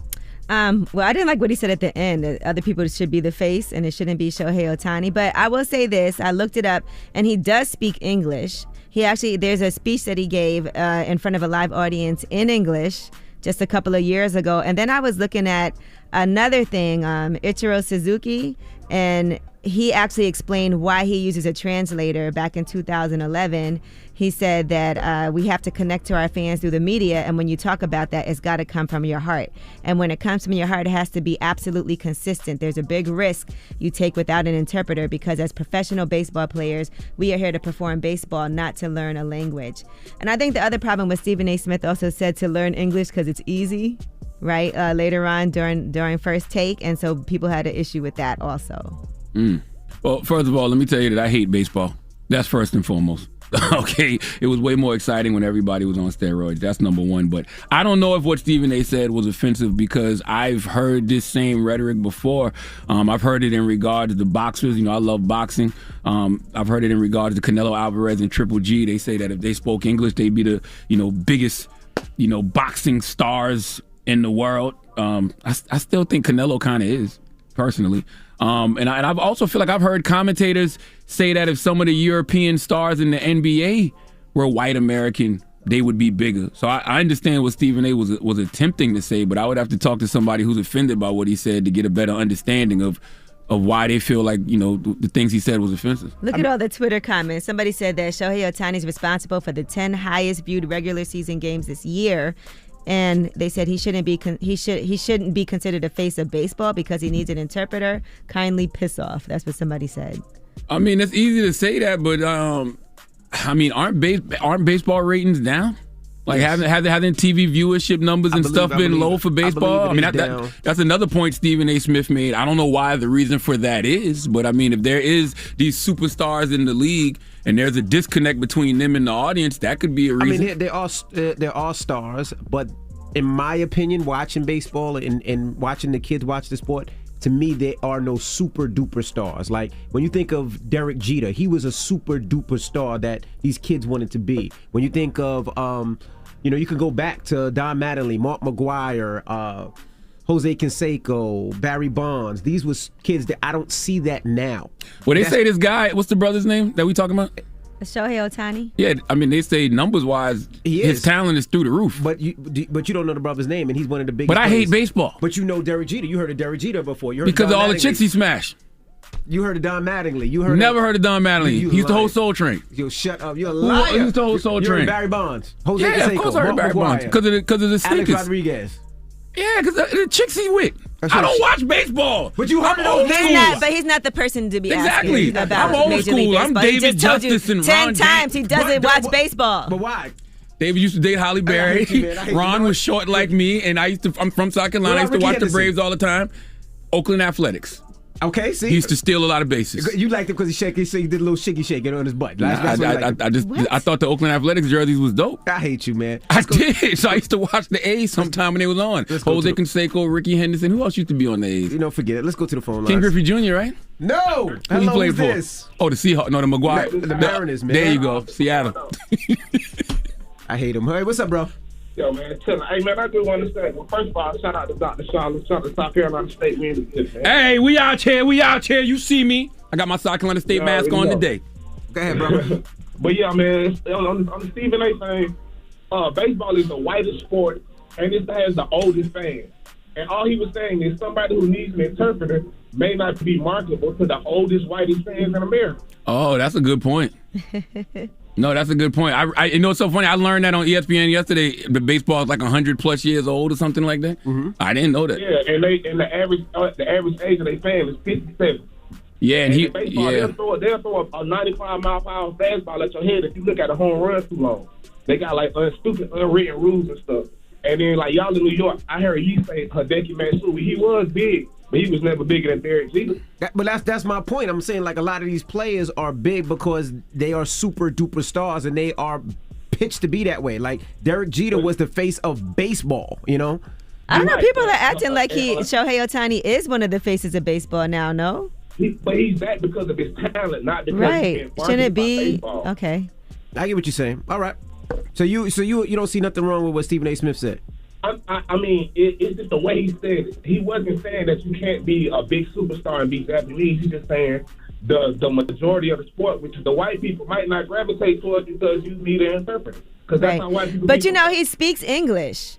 Well, I didn't like what he said at the end, that other people should be the face and it shouldn't be Shohei Ohtani. But I will say this, I looked it up, and he does speak English. There's a speech that he gave in front of a live audience in English just a couple of years ago. And then I was looking at another thing, Ichiro Suzuki, and he actually explained why he uses a translator back in 2011. He said that we have to connect to our fans through the media, and when you talk about that, it's got to come from your heart. And when it comes from your heart, it has to be absolutely consistent. There's a big risk you take without an interpreter, because as professional baseball players, we are here to perform baseball, not to learn a language. And I think the other problem was Stephen A. Smith also said to learn English because it's easy, right? Later on during First Take, and so people had an issue with that also. Well, first of all, let me tell you that I hate baseball. That's first and foremost. Okay, it was way more exciting when everybody was on steroids. That's number one. But I don't know if what Stephen A. said was offensive, because I've heard this same rhetoric before. I've heard it in regards to boxers. You know, I love boxing. I've heard it in regards to Canelo Alvarez and Triple G. They say that if they spoke English, they'd be the biggest boxing stars in the world. I still think Canelo kind of is, personally. And I also feel like I've heard commentators say that if some of the European stars in the NBA were white American, they would be bigger. So I understand what Stephen A. was attempting to say, but I would have to talk to somebody who's offended by what he said to get a better understanding of why they feel like, the things he said was offensive. Look at all the Twitter comments. Somebody said that Shohei Ohtani is responsible for the 10 highest viewed regular season games this year. And they said he shouldn't be considered a face of baseball because he needs an interpreter. Kindly piss off. That's what somebody said. I mean, it's easy to say that, but aren't baseball ratings down? Like, yes. haven't TV viewership numbers and stuff been low for baseball? I mean, that's another point Stephen A. Smith made. I don't know why the reason for that is, but I mean, if there is these superstars in the league and there's a disconnect between them and the audience, that could be a reason. I mean, they're all stars, but in my opinion, watching baseball and watching the kids watch the sport, to me, there are no super duper stars. Like, when you think of Derek Jeter, he was a super duper star that these kids wanted to be. When you think of, you can go back to Don Mattingly, Mark McGwire, Jose Canseco, Barry Bonds. These was kids that I don't see that now. Well, they say this guy, what's the brother's name that we talking about? Shohei Ohtani? Yeah, I mean, they say numbers-wise, his talent is through the roof. But you don't know the brother's name, and he's one of the biggest. But I hate baseball. But you know Derek Jeter. You heard of Derek Jeter before. You heard because of all Mattingly. The chicks he smashed. You heard of Don Mattingly. You heard Never heard of Don Mattingly. He's the whole Soul Train. Yo, shut up. You're a liar. He's the whole Soul You Train. heard of Barry Bonds. Jose Canseco, of course I heard Barry Bonds. Because of the stinkers. Alex Rodriguez. Yeah, because the chicks he with. I don't watch baseball. But you heard of those names. But he's not the person to be Exactly. asking about I'm old Major school. League Baseball. I'm He David just told Justice you and 10 Ron times he doesn't watch baseball. But why? David used to date Holly Berry. Ron was short like me, and I'm from South Carolina. I used to watch the Braves all the time. Oakland Athletics. Okay, see, he used to steal a lot of bases. You liked it because he did a little shaky shaking on his butt. I thought the Oakland Athletics jerseys was dope. I hate you, man. I did. So I used to watch the A's sometime when they was on. Jose Canseco, Ricky Henderson. Who else used to be on the A's? Forget it. Let's go to the phone line. King Griffey Jr., right? No. Who he played for? This? Oh, the Seahawks. No, the Maguire. The Mariners, man. There you go. Seattle. I hate him. Hey, what's up, bro? Yo, man, hey, man, I do want to say, well, first of all, shout out to Dr. Charlotte, South Carolina State. We in this, man. Hey, we out here. You see me. I got my South Carolina State mask on today. Go ahead, bro. But yeah, man, on the Stephen A. thing, baseball is the whitest sport, and it has the oldest fans. And all he was saying is somebody who needs an interpreter may not be marketable to the oldest, whitest fans in America. Oh, that's a good point. No, that's a good point. You know, it's so funny. I learned that on ESPN yesterday. The baseball is like 100+ years old or something like that. Mm-hmm. I didn't know that. Yeah, and the average age of their fan is 57. Yeah, and he baseball, they'll throw a 95-mile-per-hour fastball at your head if you look at a home run too long. They got like stupid unwritten rules and stuff. And then like y'all in New York, I heard you say Hideki Matsui. He was big, but he was never bigger than Derek Jeter. But that's my point. I'm saying like a lot of these players are big because they are super duper stars and they are pitched to be that way. Like Derek Jeter was the face of baseball, you know? I don't know. People are acting like Shohei Ohtani is one of the faces of baseball now, no? But he's back because of his talent, not because right. Shouldn't it be? Okay. I get what you're saying. All right. So you don't see nothing wrong with what Stephen A. Smith said? I mean, it's just the way he said it. He wasn't saying that you can't be a big superstar and be Japanese. He's just saying the majority of the sport, which is the white people, might not gravitate towards because you need an interpreter. Because that's how white people. But you know, he speaks English.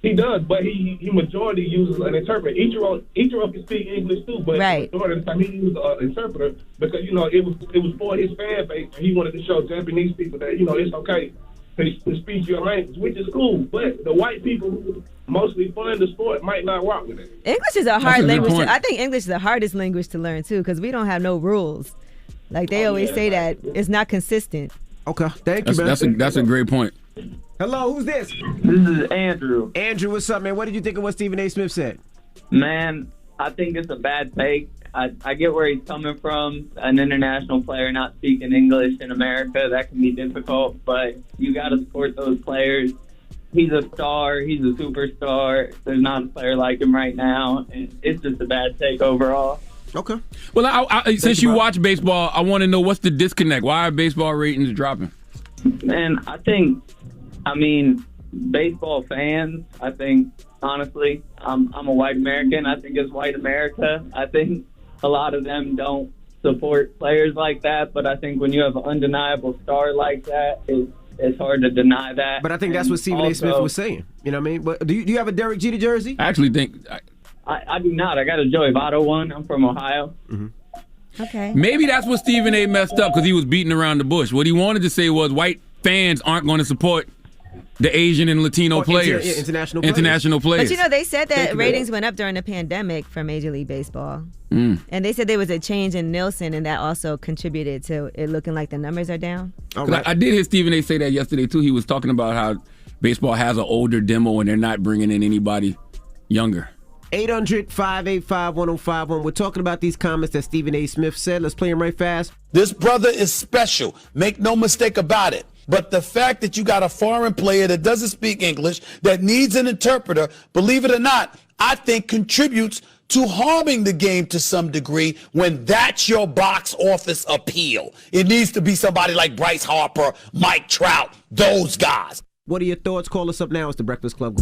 He does, but he majority uses an interpreter. Ichiro can speak English too, but majority of the time he uses an interpreter because you know it was for his fan base, and he wanted to show Japanese people that you know it's okay to speak your language, which is cool. But the white people who mostly fund the sport might not rock with it. English is a hard language. I think English is the hardest language to learn too because we don't have no rules. Like they always say that it's not consistent. Okay, thank you, man. That's a great point. Hello, who's this? This is Andrew. Andrew, what's up, man? What did you think of what Stephen A. Smith said? Man, I think it's a bad take. I get where he's coming from. An international player not speaking English in America, that can be difficult, but you got to support those players. He's a star. He's a superstar. There's not a player like him right now, and it's just a bad take overall. Okay. Well, since you watch baseball, I want to know what's the disconnect. Why are baseball ratings dropping? Man, I mean, baseball fans, I think, honestly, I'm a white American. I think it's white America. I think a lot of them don't support players like that, but I think when you have an undeniable star like that, it's hard to deny that. But I think that's what Stephen A. Smith was saying. You know what I mean? But do you have a Derek Jeter jersey? I actually think... I do not. I got a Joey Votto one. I'm from Ohio. Mm-hmm. Okay. Maybe that's what Stephen A. messed up because he was beating around the bush. What he wanted to say was white fans aren't going to support the Asian and Latino players. International players. But you know, they said that ratings went up during the pandemic for Major League Baseball. And they said there was a change in Nielsen, and that also contributed to it looking like the numbers are down. Right. I did hear Stephen A. say that yesterday, too. He was talking about how baseball has an older demo and they're not bringing in anybody younger. 800-585-1051. We're talking about these comments that Stephen A. Smith said. Let's play them right fast. This brother is special. Make no mistake about it. But the fact that you got a foreign player that doesn't speak English, that needs an interpreter, believe it or not, I think contributes to harming the game to some degree when that's your box office appeal. It needs to be somebody like Bryce Harper, Mike Trout, those guys. What are your thoughts? Call us up now. It's the Breakfast Club.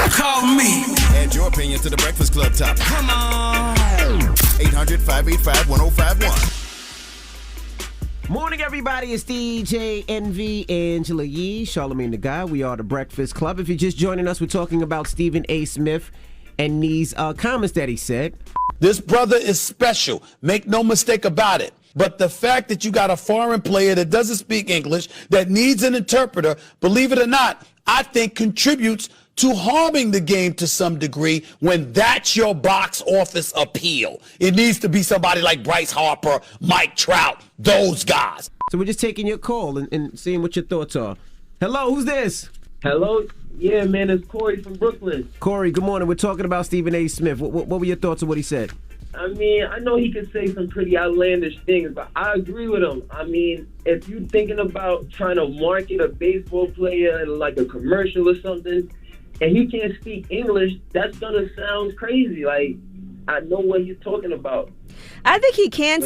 Call me. Add your opinion to the Breakfast Club topic. Come on. 800-585-1051. Morning, everybody. It's DJ Envy, Angela Yee, Charlamagne the Guy. We are the Breakfast Club. If you're just joining us, we're talking about Stephen A. Smith and these comments that he said. This brother is special. Make no mistake about it. But the fact that you got a foreign player that doesn't speak English, that needs an interpreter, believe it or not, I think contributes to harming the game to some degree when that's your box office appeal. It needs to be somebody like Bryce Harper, Mike Trout, those guys. So we're just taking your call and seeing what your thoughts are. Hello, who's this? Hello? Yeah, man, it's Corey from Brooklyn. Corey, good morning. We're talking about Stephen A. Smith. What were your thoughts on what he said? I mean, I know he could say some pretty outlandish things, but I agree with him. I mean, if you're thinking about trying to market a baseball player in like a commercial or something, and he can't speak English, that's gonna sound crazy. Like, I know what he's talking about. I think he can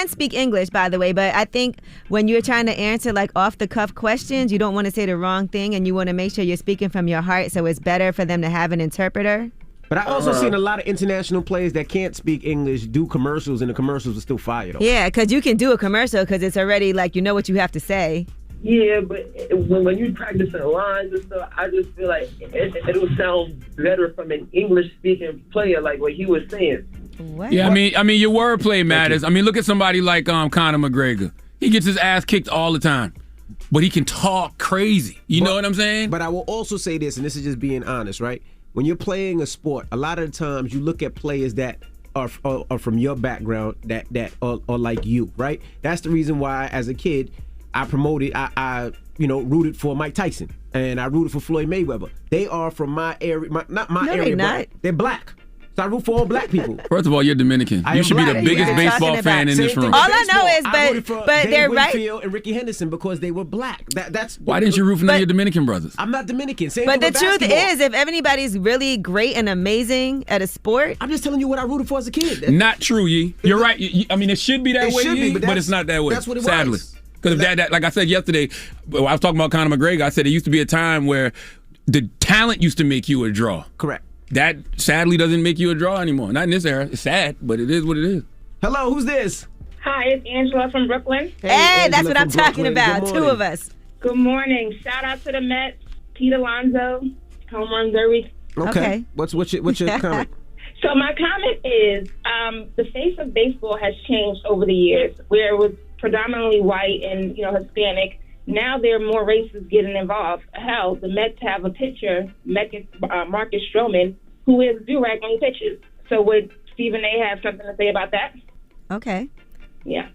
speak English, by the way, but I think when you're trying to answer like off the cuff questions, you don't want to say the wrong thing and you want to make sure you're speaking from your heart, so it's better for them to have an interpreter. But I also seen a lot of international players that can't speak English do commercials, and the commercials are still fire though. Yeah, because you can do a commercial because it's already like you know what you have to say. Yeah, but when you practicing lines and stuff, I just feel like it'll sound better from an English-speaking player, like what he was saying. What? Yeah, I mean, your wordplay matters. I mean, look at somebody like Conor McGregor. He gets his ass kicked all the time, but he can talk crazy. You know what I'm saying? But I will also say this, and this is just being honest, right? When you're playing a sport, a lot of the times you look at players that are from your background that are like you, right? That's the reason why, as a kid, I rooted for Mike Tyson, and I rooted for Floyd Mayweather. They are from my area, not my area, but they're black. So I root for all black people. First of all, you're Dominican. You should be the biggest baseball fan in this room. All I know is, but they're right. Winfield and Ricky Henderson because they were black. That's why didn't you root for none of your Dominican brothers? I'm not Dominican. But the truth is, if anybody's really great and amazing at a sport, I'm just telling you what I rooted for as a kid. Not true, Yee. You're right. I mean, it should be that way, Yee, but it's not that way. That's what it sadly. was. Because that, like I said yesterday, I was talking about Conor McGregor. I said it used to be a time where the talent used to make you a draw. Correct. That sadly doesn't make you a draw anymore. Not in this era. It's sad, but it is what it is. Hello, who's this? Hi, it's Angela from Brooklyn. Hey, that's what I'm talking about. Two of us. Good morning. Shout out to the Mets, Pete Alonso, home run derby. Okay. What's your comment? So my comment is the face of baseball has changed over the years, where it was predominantly white and Hispanic. Now there are more races getting involved. Hell, the Mets have a pitcher, Marcus Stroman, who is do-rag when he pitches. So would Stephen A. have something to say about that? Okay. Yeah.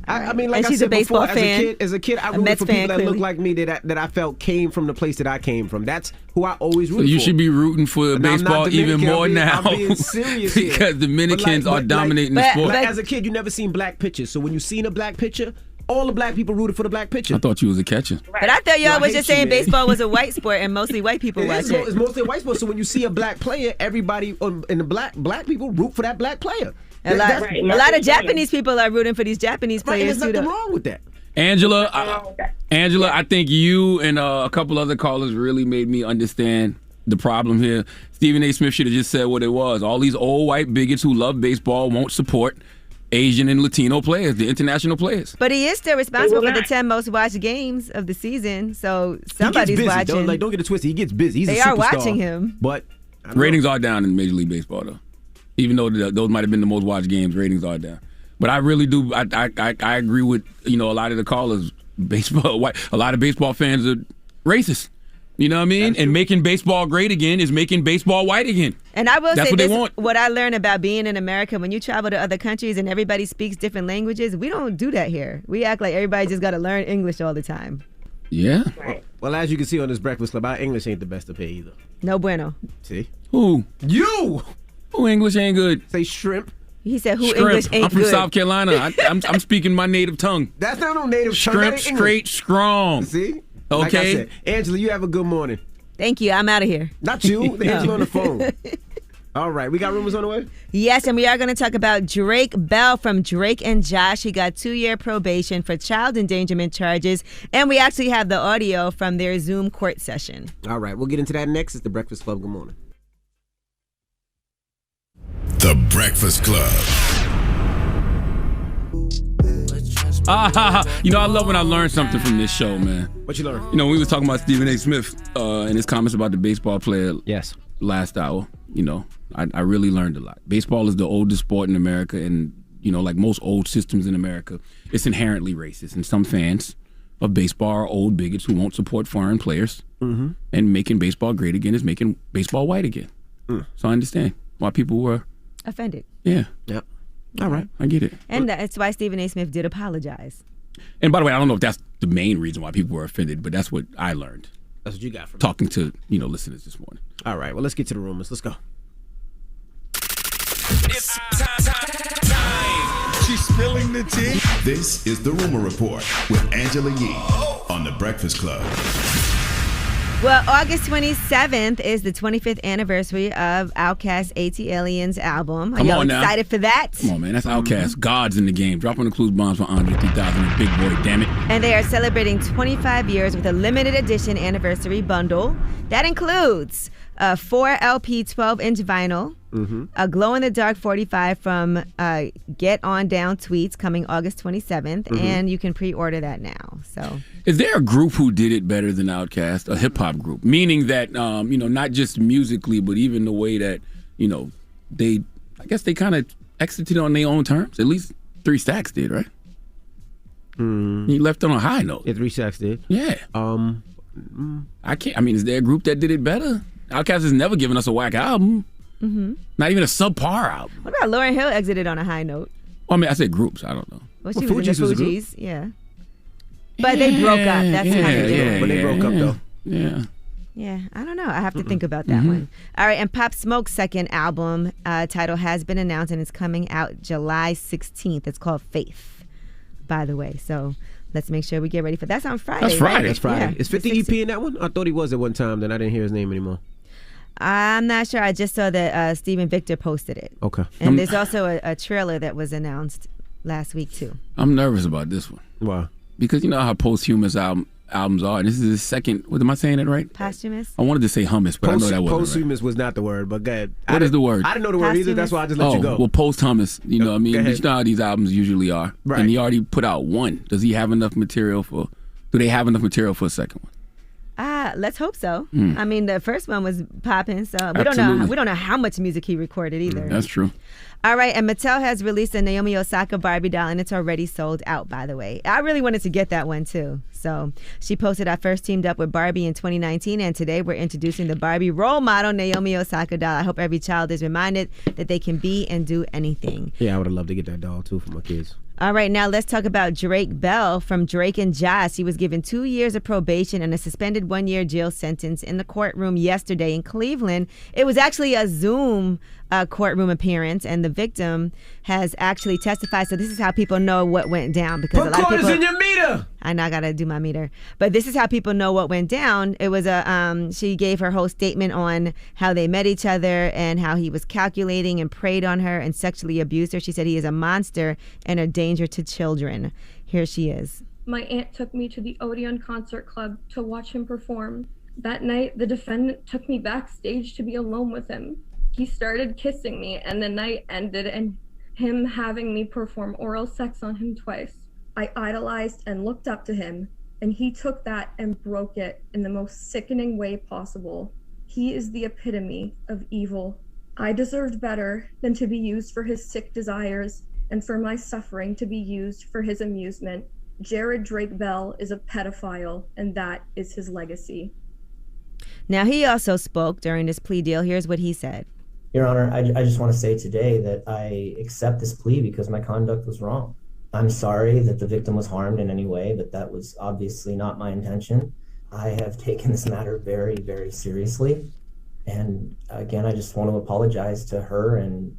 I mean, like and I she's said a baseball before, fan. as a kid, I rooted for people that look like me that I felt came from the place that I came from. That's who I always rooted for. So you should be rooting for baseball even more now. I'm being serious because Dominicans are dominating the sport. As a kid, you never seen black pitchers. So when you seen a black pitcher, all the black people rooted for the black pitcher. I thought you was a catcher. But I thought y'all was just saying baseball was a white sport and mostly white people watch it. It's mostly a white sport. So when you see a black player, everybody in the black people root for that black player. A lot of Japanese people are rooting for these Japanese players too. There's nothing wrong with that. Angela, I think you and a couple other callers really made me understand the problem here. Stephen A. Smith should have just said what it was. All these old white bigots who love baseball won't support Asian and Latino players, the international players. But he is still responsible for the 10 most watched games of the season, so somebody's watching. Don't get it twisted. He gets busy. He's they a superstar. are watching him. But ratings are down in Major League Baseball, though. Even though those might have been the most watched games, ratings are down. But I really do. I agree with a lot of the callers. A lot of baseball fans are racist. You know what I mean? And making baseball great again is making baseball white again. And I will That's say what this, they want. What I learned about being in America, when you travel to other countries and everybody speaks different languages, we don't do that here. We act like everybody just got to learn English all the time. Yeah. Well, as you can see on this Breakfast Club, our English ain't the best to pay either. No bueno. See? Who? You! Who English ain't good? Say shrimp. He said who Shrimp. English ain't I'm from good. South Carolina. I'm speaking my native tongue. That's not no native tongue. Shrimp straight strong. See? Okay. Like I said, Angela, you have a good morning. Thank you. I'm out of here. Not you. Angela on the phone. All right. We got rumors on the way? Yes, and we are going to talk about Drake Bell from Drake and Josh. He got 2-year probation for child endangerment charges. And we actually have the audio from their Zoom court session. All right. We'll get into that next. It's the Breakfast Club. Good morning. The Breakfast Club. I love when I learn something from this show, man. What you learn? We was talking about Stephen A. Smith and his comments about the baseball player last hour. I really learned a lot. Baseball is the oldest sport in America, and, like most old systems in America, it's inherently racist. And some fans of baseball are old bigots who won't support foreign players. Mm-hmm. And making baseball great again is making baseball white again. So I understand why people were offended. Yeah. Yep. All right, I get it. And that's why Stephen A. Smith did apologize. And by the way, I don't know if that's the main reason why people were offended, but that's what I learned. That's what you got from talking to listeners this morning. All right, well, let's get to the rumors. Let's go. It's time. She's spilling the tea. This is the Rumor Report with Angela Yee on the Breakfast Club. Well, August 27th is the 25th anniversary of Outkast's ATLiens album. Are y'all excited for that? Come on, man. That's Outkast. God's in the game. Drop on the clues bombs for Andre 3000 and Big Boy, damn it. And they are celebrating 25 years with a limited edition anniversary bundle. That includes a 4 LP 12-inch vinyl, a glow-in-the-dark 45 from Get On Down Tweets coming August 27th, and you can pre-order that now. So, is there a group who did it better than Outkast, a hip-hop group? Meaning that, not just musically, but even the way that, I guess they kind of exited on their own terms. At least 3 Stacks did, right? He left on a high note. Yeah, 3 Sacks did. Yeah. I can't. I mean, is there a group that did it better? Outkast has never given us a whack album. Not even a subpar album. What about Lauryn Hill exited on a high note? Well, I mean, I said groups. I don't know. Well, she was in the Fugees, yeah. But they broke up. That's how they did it. But they broke up, though. Yeah. Yeah, I don't know. I have to think about that one. All right, and Pop Smoke's second album title has been announced, and it's coming out July 16th. It's called Faith, by the way. So let's make sure we get ready for that. That's on Friday. That's Friday. Right? That's Friday. Yeah, Is 50 EP in that one? I thought he was at one time, then I didn't hear his name anymore. I'm not sure. I just saw that Stephen Victor posted it. Okay. And there's also a trailer that was announced last week, too. I'm nervous about this one. Why? Because you know how posthumous albums are. And this is his second. What am I saying it right? Posthumous. I wanted to say hummus, but I know that wasn't posthumous was not the word. But go ahead. What is the word? I didn't know the word either. That's why I just let you go. Well, posthumous. You know what I mean? You know how these albums usually are. Right. And he already put out one. Does he have enough material for? Do they have enough material for a second one? Let's hope so. I mean, the first one was popping, so we don't know how much music he recorded either. That's true. All right, and Mattel has released a Naomi Osaka Barbie doll, and it's already sold out, by the way. I really wanted to get that one, too. So she posted, I first teamed up with Barbie in 2019, and today we're introducing the Barbie role model, Naomi Osaka doll. I hope every child is reminded that they can be and do anything. Yeah, I would have loved to get that doll, too, for my kids. All right, now let's talk about Drake Bell from Drake and Josh. He was given 2 years of probation and a suspended 1-year jail sentence in the courtroom yesterday in Cleveland. It was actually a Zoom courtroom appearance, and the victim has actually testified. So this is how people know what went down, because Put a lot of people quarters in your meter. I know I gotta do my meter, but this is how people know what went down. It was she gave her whole statement on how they met each other and how he was calculating and preyed on her and sexually abused her. She said he is a monster and a danger to children. Here she is. My aunt took me to the Odeon Concert Club to watch him perform. That night, the defendant took me backstage to be alone with him. He started kissing me, and the night ended in him having me perform oral sex on him twice. I idolized and looked up to him, and he took that and broke it in the most sickening way possible. He is the epitome of evil. I deserved better than to be used for his sick desires and for my suffering to be used for his amusement. Jared Drake Bell is a pedophile, and that is his legacy. Now, he also spoke during this plea deal. Here's what he said. Your Honor, I just want to say today that I accept this plea because my conduct was wrong. I'm sorry that the victim was harmed in any way, but that was obviously not my intention. I have taken this matter very, very seriously. And again, I just want to apologize to her and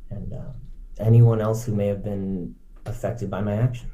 anyone else who may have been affected by my actions.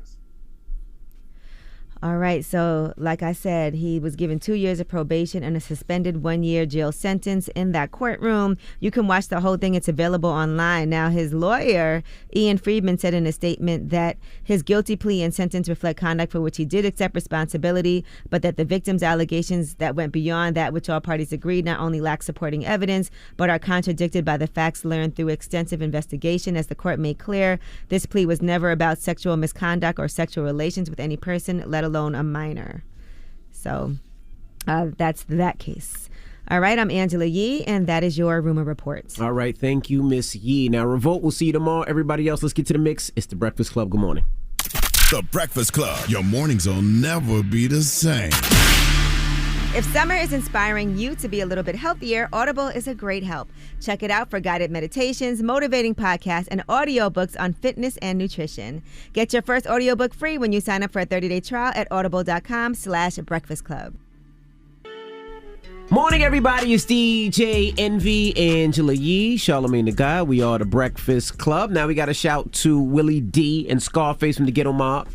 All right, so like I said, he was given 2 years of probation and a suspended 1-year jail sentence in that courtroom. You can watch the whole thing. It's available online. Now, his lawyer, Ian Friedman, said in a statement that his guilty plea and sentence reflect conduct for which he did accept responsibility, but that the victim's allegations that went beyond that which all parties agreed not only lack supporting evidence, but are contradicted by the facts learned through extensive investigation. As the court made clear, this plea was never about sexual misconduct or sexual relations with any person, let alone a minor. So that's that case. All right, I'm Angela Yee, and that is your Rumor Report. All right, thank you, Miss Yee. Now, Revolt, we'll see you tomorrow. Everybody else, let's get to the mix. It's The Breakfast Club. Good morning. The Breakfast Club. Your mornings will never be the same. If summer is inspiring you to be a little bit healthier, Audible is a great help. Check it out for guided meditations, motivating podcasts, and audiobooks on fitness and nutrition. Get your first audiobook free when you sign up for a 30-day trial at audible.com/breakfast club. Morning, everybody. It's DJ Envy, Angela Yee, Charlamagne the Guy. We are The Breakfast Club. Now we got to shout to Willie D and Scarface from the Ghetto Mob.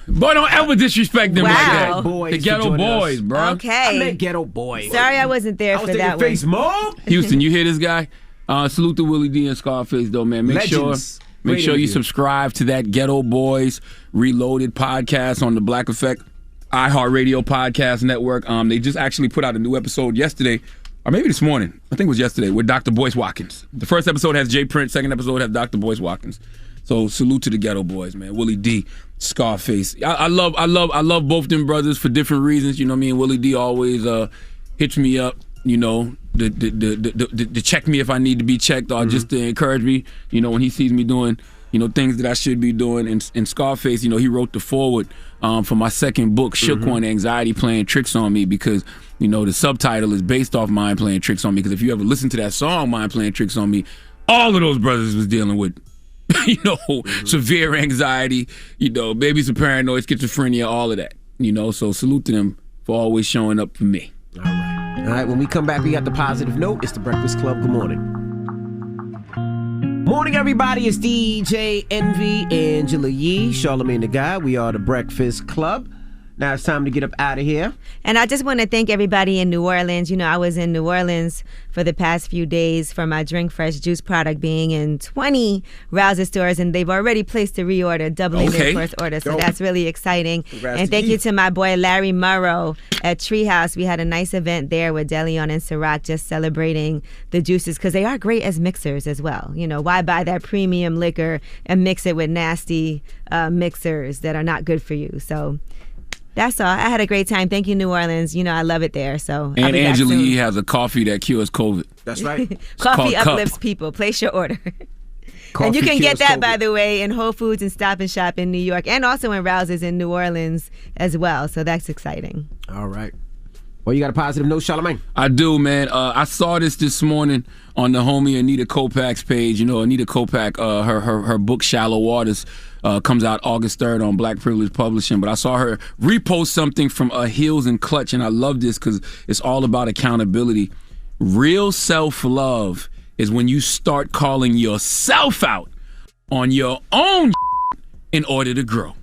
Boy, don't ever disrespect them like that. Boys the Ghetto Boys, us. bro. Okay. I meant Ghetto Boys. Sorry I wasn't there for that one. Face Mo. Houston, you hear this guy? Salute to Willie D and Scarface, though, man. Make Legends. sure you subscribe to that Ghetto Boys Reloaded podcast on the Black Effect iHeartRadio podcast network. They just actually put out a new episode yesterday, or maybe this morning. I think it was yesterday, with Dr. Boyce Watkins. The first episode has Jay Prince. Second episode has Dr. Boyce Watkins. So salute to the Ghetto Boys, man. Willie D, Scarface. I love both them brothers for different reasons. You know what I mean? Willie D always hits me up, you know, to check me if I need to be checked, or just to encourage me, you know, when he sees me doing things that I should be doing. And Scarface, he wrote the foreword for my second book, Shook One, Anxiety Playing Tricks on Me, because, the subtitle is based off Mind Playing Tricks on Me, because if you ever listen to that song, Mind Playing Tricks on Me, all of those brothers was dealing with, severe anxiety, maybe some paranoid schizophrenia, all of that, so salute to them for always showing up for me. All right, when we come back, we got the positive note. It's the Breakfast Club. Good morning. Morning, everybody. It's DJ Envy, Angela Yee, Charlamagne the Guy. We are the Breakfast Club. Now it's time to get up out of here. And I just want to thank everybody in New Orleans. I was in New Orleans for the past few days for my Drink Fresh juice product being in 20 Rouser stores, and they've already placed a reorder, doubling their first order. So that's really exciting. And thank you to my boy Larry Murrow at Treehouse. We had a nice event there with DeLeon and Ciroc just celebrating the juices, because they are great as mixers as well. Why buy that premium liquor and mix it with nasty mixers that are not good for you? So that's all. I had a great time. Thank you, New Orleans. I love it there. So and Angela Yee has a coffee that cures COVID. That's right. Coffee uplifts people. Place your order. And you can get that, by the way, in Whole Foods and Stop and Shop in New York, and also in Rousers in New Orleans as well. So that's exciting. All right. Well, you got a positive note, Charlamagne? I do, man. I saw this morning on the homie Anita Kopak's page. Anita Kopak, her book Shallow Waters comes out August 3rd on Black Privilege Publishing. But I saw her repost something from Heels and Clutch, and I love this because it's all about accountability. Real self-love is when you start calling yourself out on your own in order to grow.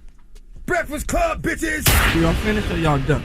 Breakfast Club, bitches! Y'all finished or y'all done?